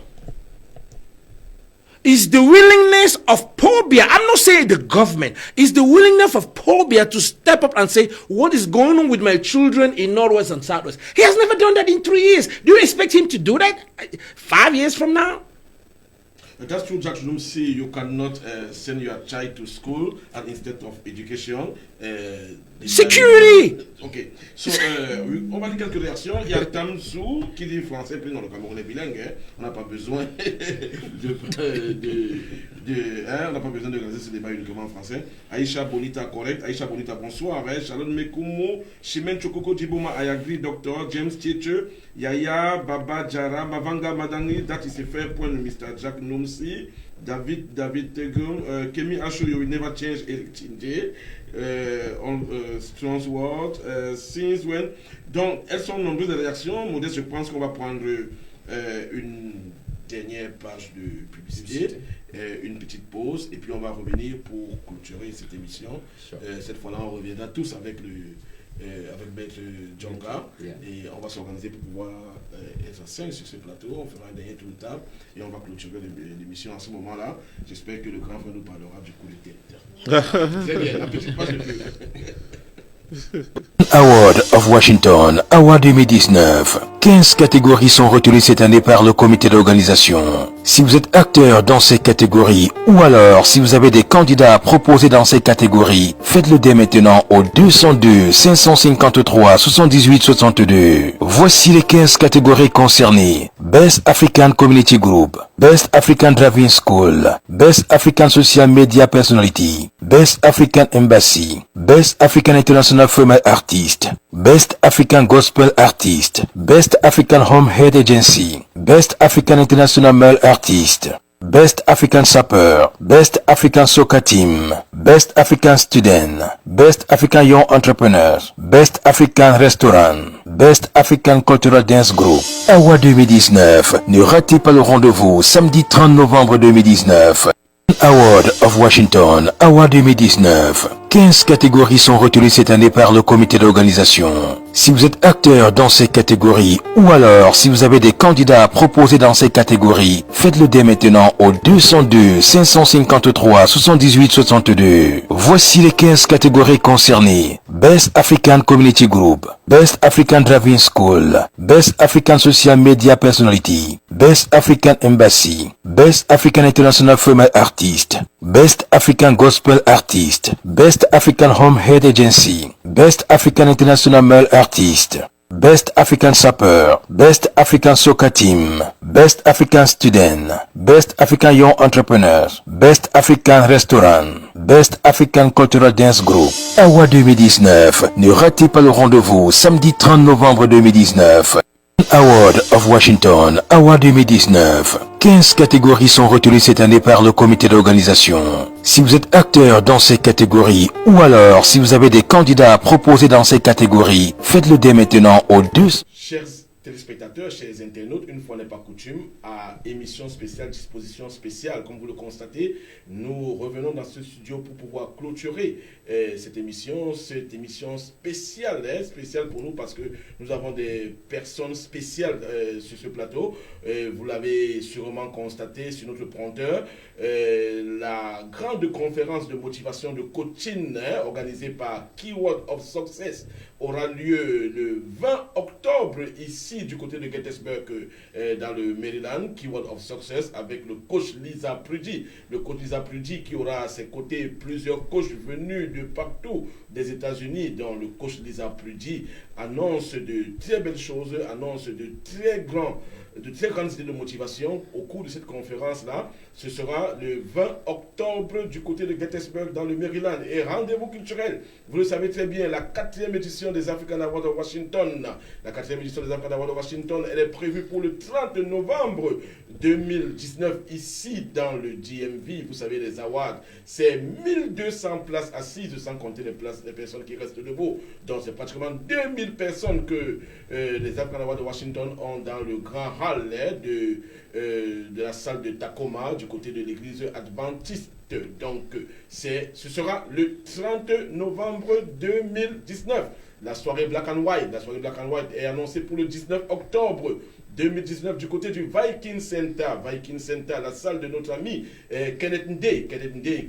is the willingness of Paul Biya. I'm not saying the government. Is the willingness of Paul Biya to step up and say, what is going on with my children in Northwest and Southwest? He has never done that in 3 years. Do you expect him to do that 5 years from now? That's true, Jack Numsi. You cannot send your child to school and instead of education, security. Ok. So, on va dire quelques réactions. Il y a Tamsou qui dit français, puis dans le Cameroun est bilingue. Hein. On n'a pas besoin on n'a pas besoin de regarder ce débat uniquement en français. Aïcha Bonita, correct. Aïcha Bonita, bonsoir. Charlotte Mekumo, Chimène Chokoko, Djibouma Ayagri, Docteur James Tietche, Yaya, Baba Jara, Mavanga Madani, that is a fair point, Mr. Jack Numsi, David Tegum, Kemi Asho, you will never change Eric on Strong's World, since when. Donc, elles sont nombreuses les réactions. Modeste, je pense qu'on va prendre une dernière page de publicité. Une petite pause et puis on va revenir pour clôturer cette émission. Cette fois-là, on reviendra tous avec Maître Djonga et on va s'organiser pour pouvoir être 5 sur ce plateau. On fera un dernier tour de table et on va clôturer l'émission à ce moment-là. J'espère que le grand frère nous parlera du coup de tête. C'est bien, la petite page de pub. Award of Washington, Award 2019. 15 catégories sont retenues cette année par le comité d'organisation. Si vous êtes acteur dans ces catégories ou alors si vous avez des candidats à proposer dans ces catégories, faites-le dès maintenant au 202 553 78 62. Voici les 15 catégories concernées. Best African Community Group, Best African Driving School, Best African Social Media Personality, Best African Embassy, Best African International Female Artist, Best African Gospel Artist, Best African Home Head Agency, Best African International Male Artist, Best African Sapper, Best African Soccer Team, Best African Student, Best African Young Entrepreneurs, Best African Restaurant, Best African Cultural Dance Group. Award 2019. Ne ratez pas le rendez-vous samedi 30 novembre 2019. Award of Washington, Award 2019. 15 catégories sont retenues cette année par le comité d'organisation. Si vous êtes acteur dans ces catégories ou alors si vous avez des candidats à proposer dans ces catégories, faites-le dès maintenant au 202 553 78 62. Voici les 15 catégories concernées. Best African Community Group, Best African Driving School, Best African Social Media Personality, Best African Embassy, Best African International Female Artist, Best African Gospel Artist, Best African Home Head Agency, Best African International Male Artist, Best African Sapper, Best African Soccer Team, Best African Student, Best African Young Entrepreneurs, Best African Restaurant, Best African Cultural Dance Group. Award 2019. Ne ratez pas le rendez-vous samedi 30 novembre 2019. Award of Washington, Award 2019. 15 catégories sont retenues cette année par le comité d'organisation. Si vous êtes acteur dans ces catégories ou alors si vous avez des candidats à proposer dans ces catégories, faites-le dès maintenant au 2. Chers téléspectateurs, chers internautes, une fois n'est pas coutume, à émission spéciale, disposition spéciale. Comme vous le constatez, nous revenons dans ce studio pour pouvoir clôturer cette émission spéciale, spéciale pour nous parce que nous avons des personnes spéciales sur ce plateau. Vous l'avez sûrement constaté sur notre prompteur. La grande conférence de motivation de coaching organisée par Keyword of Success aura lieu le 20 octobre ici du côté de Gettysburg dans le Maryland. Keyword of Success avec le coach Lisa Prudy. Le coach Lisa Prudy qui aura à ses côtés plusieurs coachs venus de partout des États-Unis, dont le coach Lisa Prudy annonce de très belles choses, annonce de très grandes idées de motivation au cours de cette conférence-là. Ce sera le 20 octobre du côté de Gettysburg dans le Maryland. Et rendez-vous culturel, vous le savez très bien, la 4e édition des African Awards de Washington. La 4e édition des African Awards de Washington, elle est prévue pour le 30 novembre 2019 ici dans le DMV. Vous savez, les awards, c'est 1200 places assises, sans compter les personnes qui restent debout. Donc c'est pratiquement 2000 personnes que les African Awards de Washington ont dans le grand hall de la salle de Tacoma du côté de l'église adventiste. Donc ce sera le 30 novembre 2019. La soirée Black and White est annoncée pour le 19 octobre 2019 du côté du Viking Center, la salle de notre ami Kenneth Ndé,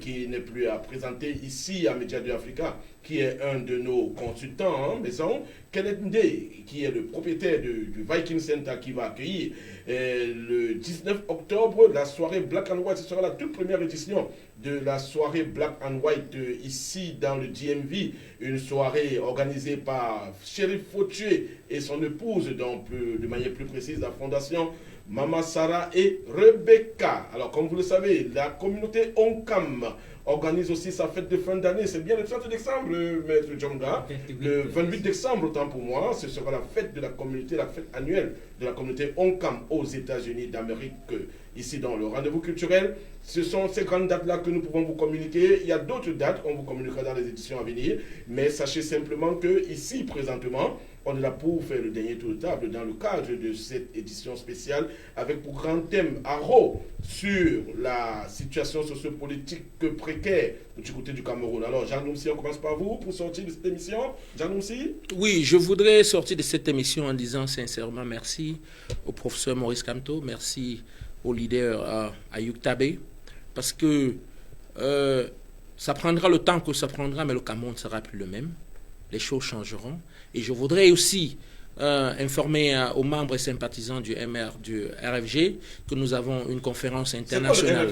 qui n'est plus à présenter ici à Média de Africa, qui est un de nos consultants en maison. Kenneth Ndé, qui est le propriétaire du Viking Center, qui va accueillir le 19 octobre la soirée Black and White. Ce sera la toute première édition de la soirée Black and White ici dans le DMV, une soirée organisée par Shérif Fautué et son épouse, donc de manière plus précise la fondation Mama Sarah et Rebecca. Alors comme vous le savez, la communauté Onkam organise aussi sa fête de fin d'année. C'est bien le 30 décembre, Maître Djonga. Le 28 décembre, autant pour moi, ce sera la fête de la communauté, la fête annuelle de la communauté Onkam aux États-Unis d'Amérique, ici dans le rendez-vous culturel. Ce sont ces grandes dates-là que nous pouvons vous communiquer. Il y a d'autres dates, on vous communiquera dans les éditions à venir. Mais sachez simplement que ici, présentement, on est là pour faire le dernier tour de table dans le cadre de cette édition spéciale avec pour grand thème Haro sur la situation sociopolitique précaire du côté du Cameroun. Alors, Jean Noumsi, on commence par vous pour sortir de cette émission. Jean Noumsi? Oui, je voudrais sortir de cette émission en disant sincèrement merci au professeur Maurice Kamto, merci au leader Ayoub Tabé, parce que ça prendra le temps que ça prendra, mais le Cameroun ne sera plus le même. Les choses changeront. Et je voudrais aussi informer aux membres et sympathisants du RFG que nous avons une conférence internationale.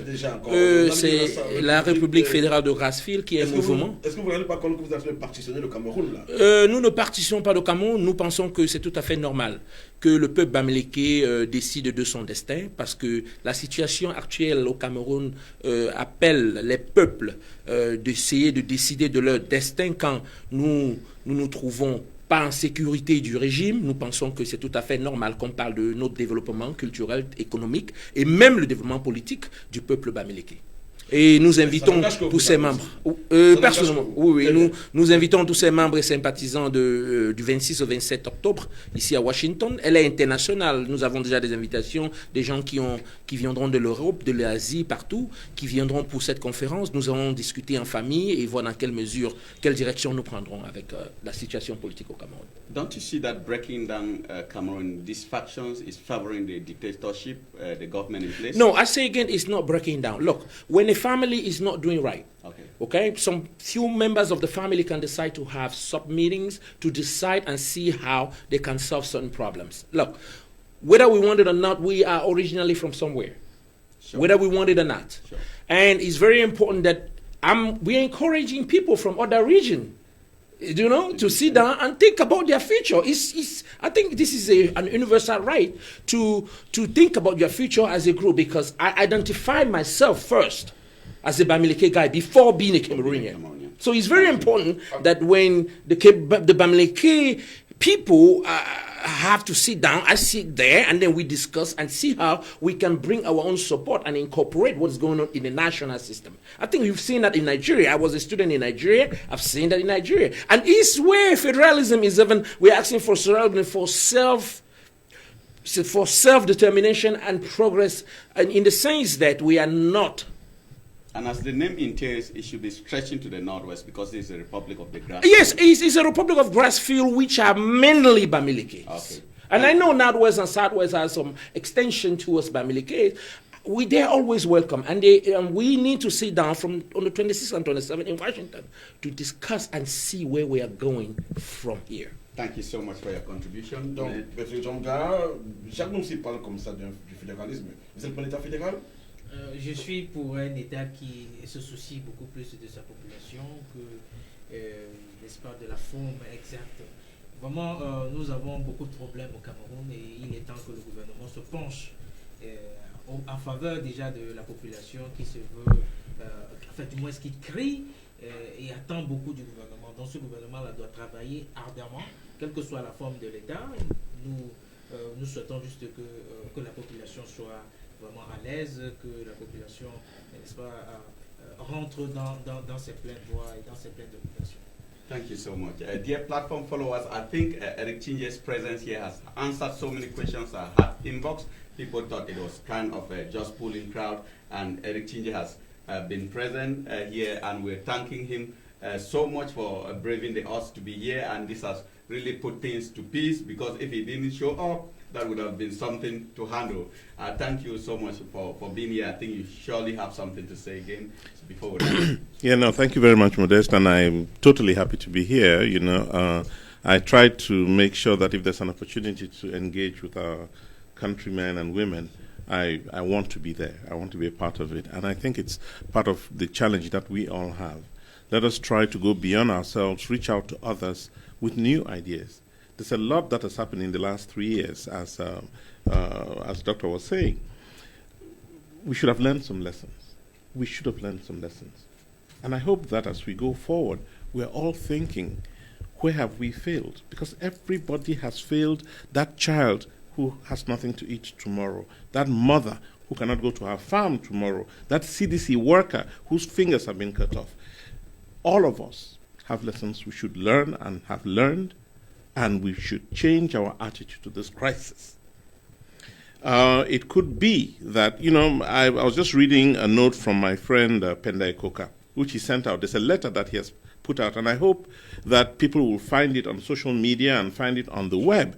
C'est la République fédérale de Grassfield qui est un mouvement. Est-ce que vous ne rendez pas compte que vous avez partitionné le Cameroun là? Nous ne partitionnons pas le Cameroun. Nous pensons que c'est tout à fait normal que le peuple bamileke décide de son destin, parce que la situation actuelle au Cameroun appelle les peuples d'essayer de décider de leur destin quand nous nous trouvons pas en sécurité du régime. Nous pensons que c'est tout à fait normal qu'on parle de notre développement culturel, économique et même le développement politique du peuple bamileke. Et nous invitons tous ces membres, personnellement, nous invitons tous ces membres et sympathisants du 26 au 27 octobre, ici à Washington. Elle est internationale. Nous avons déjà des invitations, des gens qui viendront de l'Europe, de l'Asie, partout, qui viendront pour cette conférence. Nous allons discuter en famille et voir dans quelle mesure, quelle direction nous prendrons avec la situation politique au Cameroun. Don't you see that breaking down Cameroon, these factions is favoring the dictatorship, the government in place? No, I say again, it's not breaking down. Look, when a family is not doing right, okay, some few members of the family can decide to have sub-meetings to decide and see how they can solve certain problems. Look, whether we want it or not, we are originally from somewhere, whether we want it or not. Sure. And it's very important that we're encouraging people from other regions, you know, to sit down and think about their future. I think this is an universal right to think about your future as a group, because I identified myself first as a Bamileke guy before being a Cameroonian. So it's very important that when the Bamileke people have to sit down, I sit there, and then we discuss and see how we can bring our own support and incorporate what's going on in the national system. I think you've seen that in Nigeria. I was a student in Nigeria. I've seen that in Nigeria. And it's where federalism is even, we're asking for federalism for for self-determination and progress, and in the sense that we are not. And as the name entails, it should be stretching to the northwest because it's a republic of the grass. Yes, it's a republic of grass field, which are mainly Bamileke. Okay. And I know northwest and southwest has some extension towards Bamileke. They're always welcome, and we need to sit down on the 26th and 27th in Washington to discuss and see where we are going from here. Thank you so much for your contribution. Donc, M. Djanga, chaque monde s'y parle comme ça du fédéralisme. Vous êtes pour l'État fédéral? Je suis pour un État qui se soucie beaucoup plus de sa population que, n'est-ce pas, de la forme exacte. Vraiment, nous avons beaucoup de problèmes au Cameroun et il est temps que le gouvernement se penche en faveur déjà de la population qui se veut, enfin du moins ce qui crie et attend beaucoup du gouvernement. Donc ce gouvernement-là doit travailler ardemment, quelle que soit la forme de l'État. Nous souhaitons juste que la population soit vraiment à l'aise, que la population, n'est-ce pas, rentre dans ses pleins droits et dans ses pleines obligations. Thank you so much. Dear platform followers, I think Eric Chinje's presence here has answered so many questions I had inbox. People thought it was kind of a just pulling crowd, and Eric Chinje has been present here, and we're thanking him so much for braving the odds to be here, and this has really put things to peace, because if he didn't show up, that would have been something to handle. Thank you so much for being here. I think you surely have something to say again before we wrap. Yeah, no, thank you very much, Modest, and I'm totally happy to be here. You know, I try to make sure that if there's an opportunity to engage with our countrymen and women, I want to be there. I want to be a part of it. And I think it's part of the challenge that we all have. Let us try to go beyond ourselves, reach out to others with new ideas. There's a lot that has happened in the last 3 years, as Doctor was saying. We should have learned some lessons. We should have learned some lessons. And I hope that as we go forward, we're all thinking, where have we failed? Because everybody has failed. That child who has nothing to eat tomorrow, that mother who cannot go to her farm tomorrow, that CDC worker whose fingers have been cut off. All of us have lessons we should learn and have learned, and we should change our attitude to this crisis. It could be that, you know, I was just reading a note from my friend Penda Ekoka, which he sent out. There's a letter that he has put out, and I hope that people will find it on social media and find it on the web,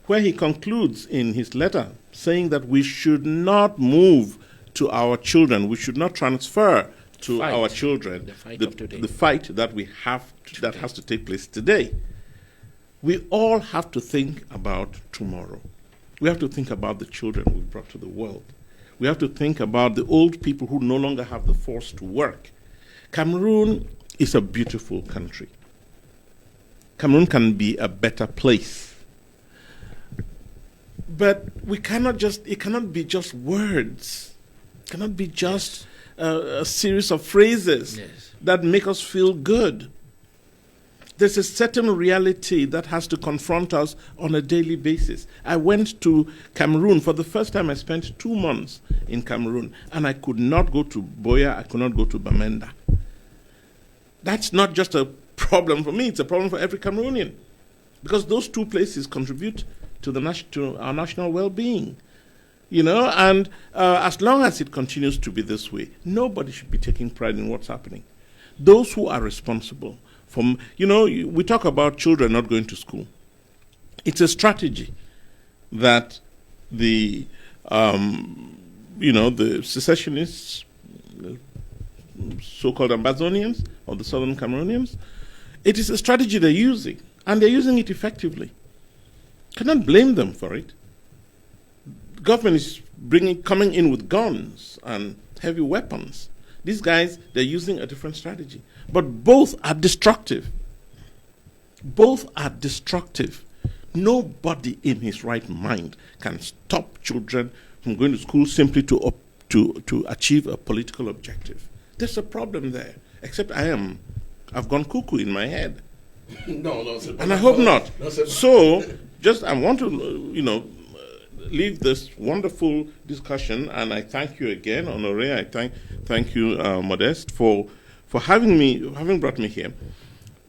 where he concludes in his letter saying that we should not move to our children, we should not transfer to our children the fight that we have that has to take place today. We all have to think about tomorrow. We have to think about the children we brought to the world. We have to think about the old people who no longer have the force to work. Cameroon is a beautiful country. Cameroon can be a better place. But it cannot be just words. It cannot be just a series of phrases that make us feel good. There's a certain reality that has to confront us on a daily basis. I went to Cameroon. For the first time, I spent 2 months in Cameroon, and I could not go to Boya, I could not go to Bamenda. That's not just a problem for me, it's a problem for every Cameroonian, because those two places contribute to our national well-being. You know, and as long as it continues to be this way, nobody should be taking pride in what's happening. Those who are responsible, we talk about children not going to school. It's a strategy that the secessionists, so-called Ambazonians or the Southern Cameroonians, it is a strategy they're using, and they're using it effectively. Cannot blame them for it. The government is coming in with guns and heavy weapons. These guys, they're using a different strategy. But both are destructive. Both are destructive. Nobody in his right mind can stop children from going to school simply to achieve a political objective. There's a problem there. Except I've gone cuckoo in my head. No, and I hope not. So, I want to, leave this wonderful discussion, and I thank you again, Honoré. I thank you, Modeste, for having brought me here,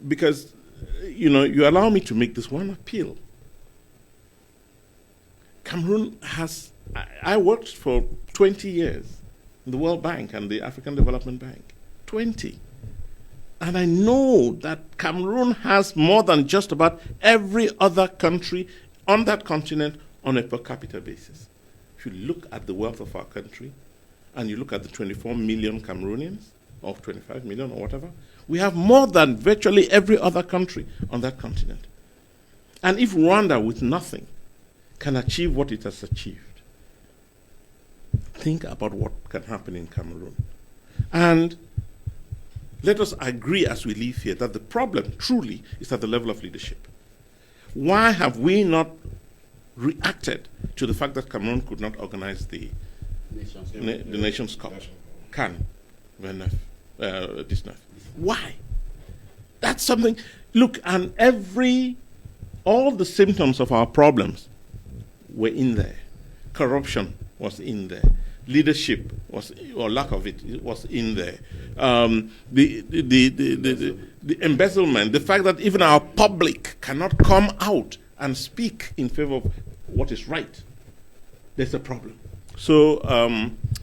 because you allow me to make this one appeal. Cameroon has, I worked for 20 years in the World Bank and the African Development Bank. 20. And I know that Cameroon has more than just about every other country on that continent on a per capita basis. If you look at the wealth of our country, and you look at the 24 million Cameroonians, or 25 million or whatever, we have more than virtually every other country on that continent. And if Rwanda with nothing can achieve what it has achieved, think about what can happen in Cameroon. And let us agree as we leave here that the problem truly is at the level of leadership. Why have we not reacted to the fact that Cameroon could not organize the Nations Cup? CAN, 19. Why? That's something. Look, and all the symptoms of our problems were in there. Corruption was in there. Leadership was, or lack of it, was in there. The embezzlement, the fact that even our public cannot come out and speak in favor of what is right. There's a problem. So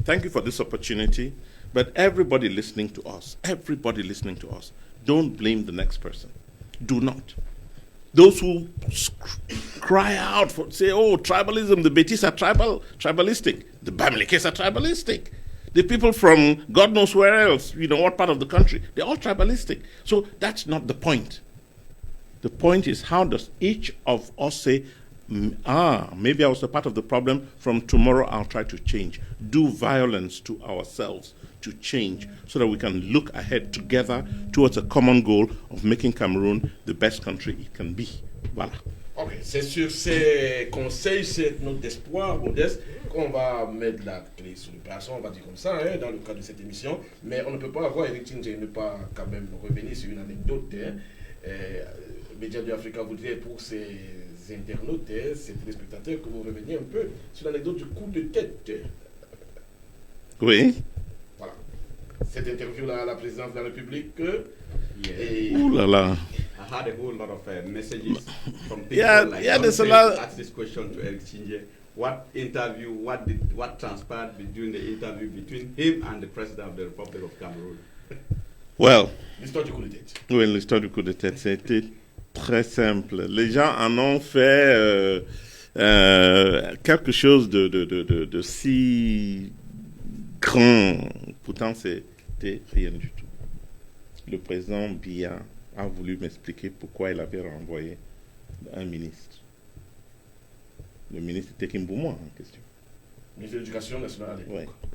thank you for this opportunity. But everybody listening to us, don't blame the next person. Do not. Those who cry out, say, oh, tribalism, the Betis are tribalistic. The Bamilekes are tribalistic. The people from God knows where else, what part of the country, they're all tribalistic. So that's not the point. The point is, how does each of us say, maybe I was a part of the problem, from tomorrow I'll try to change. Do violence to ourselves to change so that we can look ahead together towards a common goal of making Cameroon the best country it can be. Voilà. Ok, c'est sur ces conseils, cette note d'espoir, Modeste, qu'on va mettre la clé sur l'opération, on va dire comme ça, dans le cadre de cette émission. Mais on ne peut pas avoir Eric Tingé ne pas quand même revenir sur une anecdote. Média de Africa voudrait pour ses internautes, ses téléspectateurs, que vous reveniez un peu sur l'anecdote du coup de tête. Oui. Voilà. Cette interview-là à la présidence de la République. Ouh là là. I had a whole lot of messages from people there's a lot. Ask this question to Eric Tingé. What transpired during the interview between him and the President of the Republic of Cameroon? Well, l'histoire du coup de tête. Oui, l'histoire du coup de tête, c'était très simple. Les gens en ont fait quelque chose de si grand. Pourtant, c'était rien du tout. Le président Biya a voulu m'expliquer pourquoi il avait renvoyé un ministre. Le ministre était Kimbouma en question. Ministre de l'Éducation nationale à l'époque. Oui.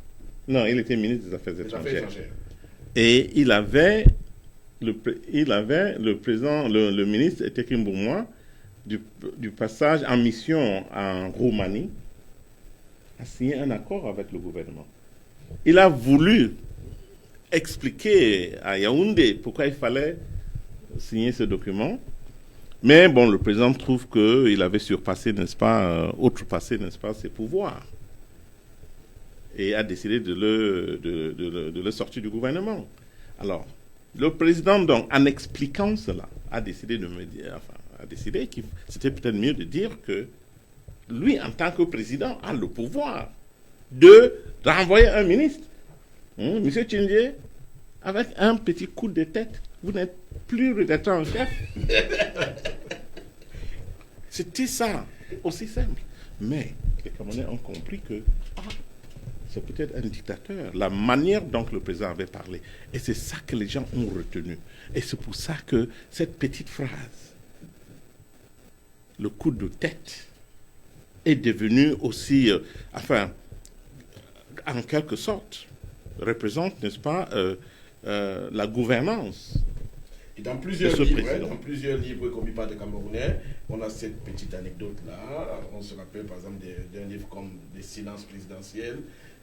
Non, il était ministre des Affaires étrangères. Et il avait le ministre était Kimbouma du passage en mission en Roumanie a signé un accord avec le gouvernement. Il a voulu expliquer à Yaoundé pourquoi il fallait signer ce document. Mais bon, le président trouve qu'il avait surpassé, outrepassé, ses pouvoirs. Et a décidé de le sortir du gouvernement. Alors, le président, donc, en expliquant cela, a décidé que c'était peut-être mieux de dire que lui, en tant que président, a le pouvoir de renvoyer un ministre. Monsieur Tingé, avec un petit coup de tête, vous n'êtes plus rédacteur en chef. C'était ça, aussi simple. Mais les Camerounais ont compris que c'est peut-être un dictateur. La manière dont le président avait parlé. Et c'est ça que les gens ont retenu. Et c'est pour ça que cette petite phrase, le coup de tête, est devenue aussi, en quelque sorte, représente, n'est-ce pas, la gouvernance. Et dans plusieurs livres commis par des Camerounais, on a cette petite anecdote-là. On se rappelle par exemple d'un livre comme Des silences présidentiels.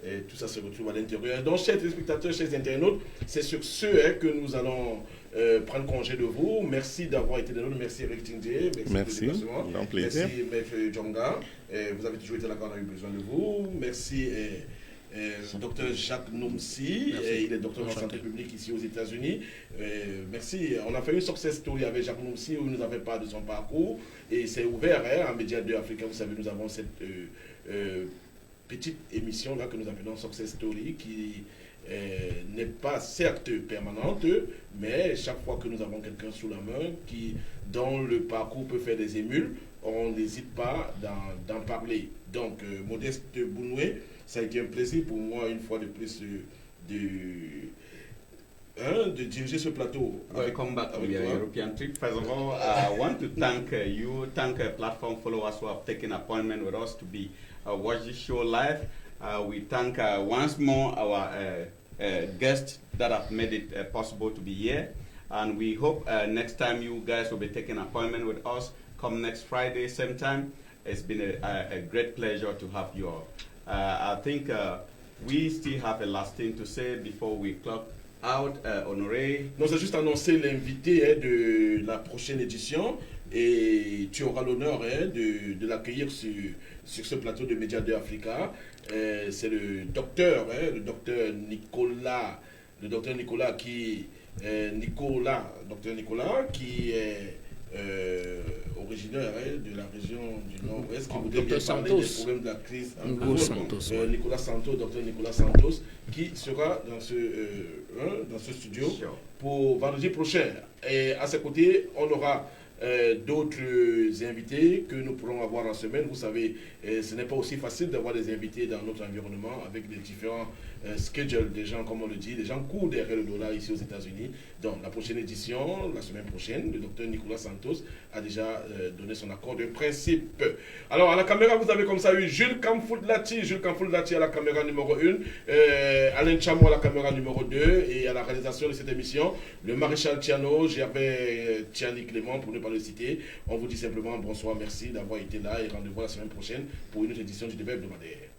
Et tout ça se retrouve à l'intérieur. Donc, chers téléspectateurs, chers internautes, c'est sur ce que nous allons prendre congé de vous. Merci d'avoir été de nous. Merci Eric Tingé. Merci. Merci Maître Djonga. Vous avez toujours été là quand on a eu besoin de vous. Merci Dr Jacques Noumsi, il est docteur en santé publique ici aux États-Unis. Merci. On a fait une success story avec Jacques Noumsi où il nous avait parlé de son parcours et c'est ouvert en Média 2 Africa. Vous savez, nous avons cette petite émission là que nous appelons Success Story qui n'est pas certes permanente, mais chaque fois que nous avons quelqu'un sous la main dont le parcours peut faire des émules, on n'hésite pas d'en parler. Donc, Modeste Bounoué, ça a été un plaisir pour moi, une fois de plus, de diriger ce plateau. Welcome back to your European trip. First of all, I want to thank thank platform followers who have taken appointment with us to be watch this show live. We thank once more our guests that have made it possible to be here. And we hope next time you guys will be taking appointment with us. Come next Friday, same time. It's been a great pleasure to have you all. I think we still have a last thing to say before we clock out. Honoré. Non, c'est juste annoncer l'invité de la prochaine édition et tu auras l'honneur de l'accueillir sur ce plateau de Média 2 Africa. C'est le docteur Nicolas, qui est originaire de la région du Nord-Ouest, qui voudrait bien parler des problèmes de la crise en cours. Nicolas Santos, docteur Nicolas Santos, qui sera dans ce studio pour vendredi prochain. Et à ses côtés, on aura d'autres invités que nous pourrons avoir en semaine. Vous savez, ce n'est pas aussi facile d'avoir des invités dans notre environnement avec les différents schedules des gens, comme on le dit. Les gens courent derrière le dollar ici aux États-Unis. Donc, la prochaine édition, la semaine prochaine, le docteur Nicolas Santos a déjà donné son accord de principe. Alors, à la caméra, vous avez comme ça eu Jules Kamfoudlati à la caméra numéro 1, Alain Chamo à la caméra numéro 2 et à la réalisation de cette émission, le maréchal Tiano, Gervais Tiani Clément, pour ne pas le citer. On vous dit simplement bonsoir, merci d'avoir été là et rendez-vous la semaine prochaine pour une autre édition du débat hebdomadaire.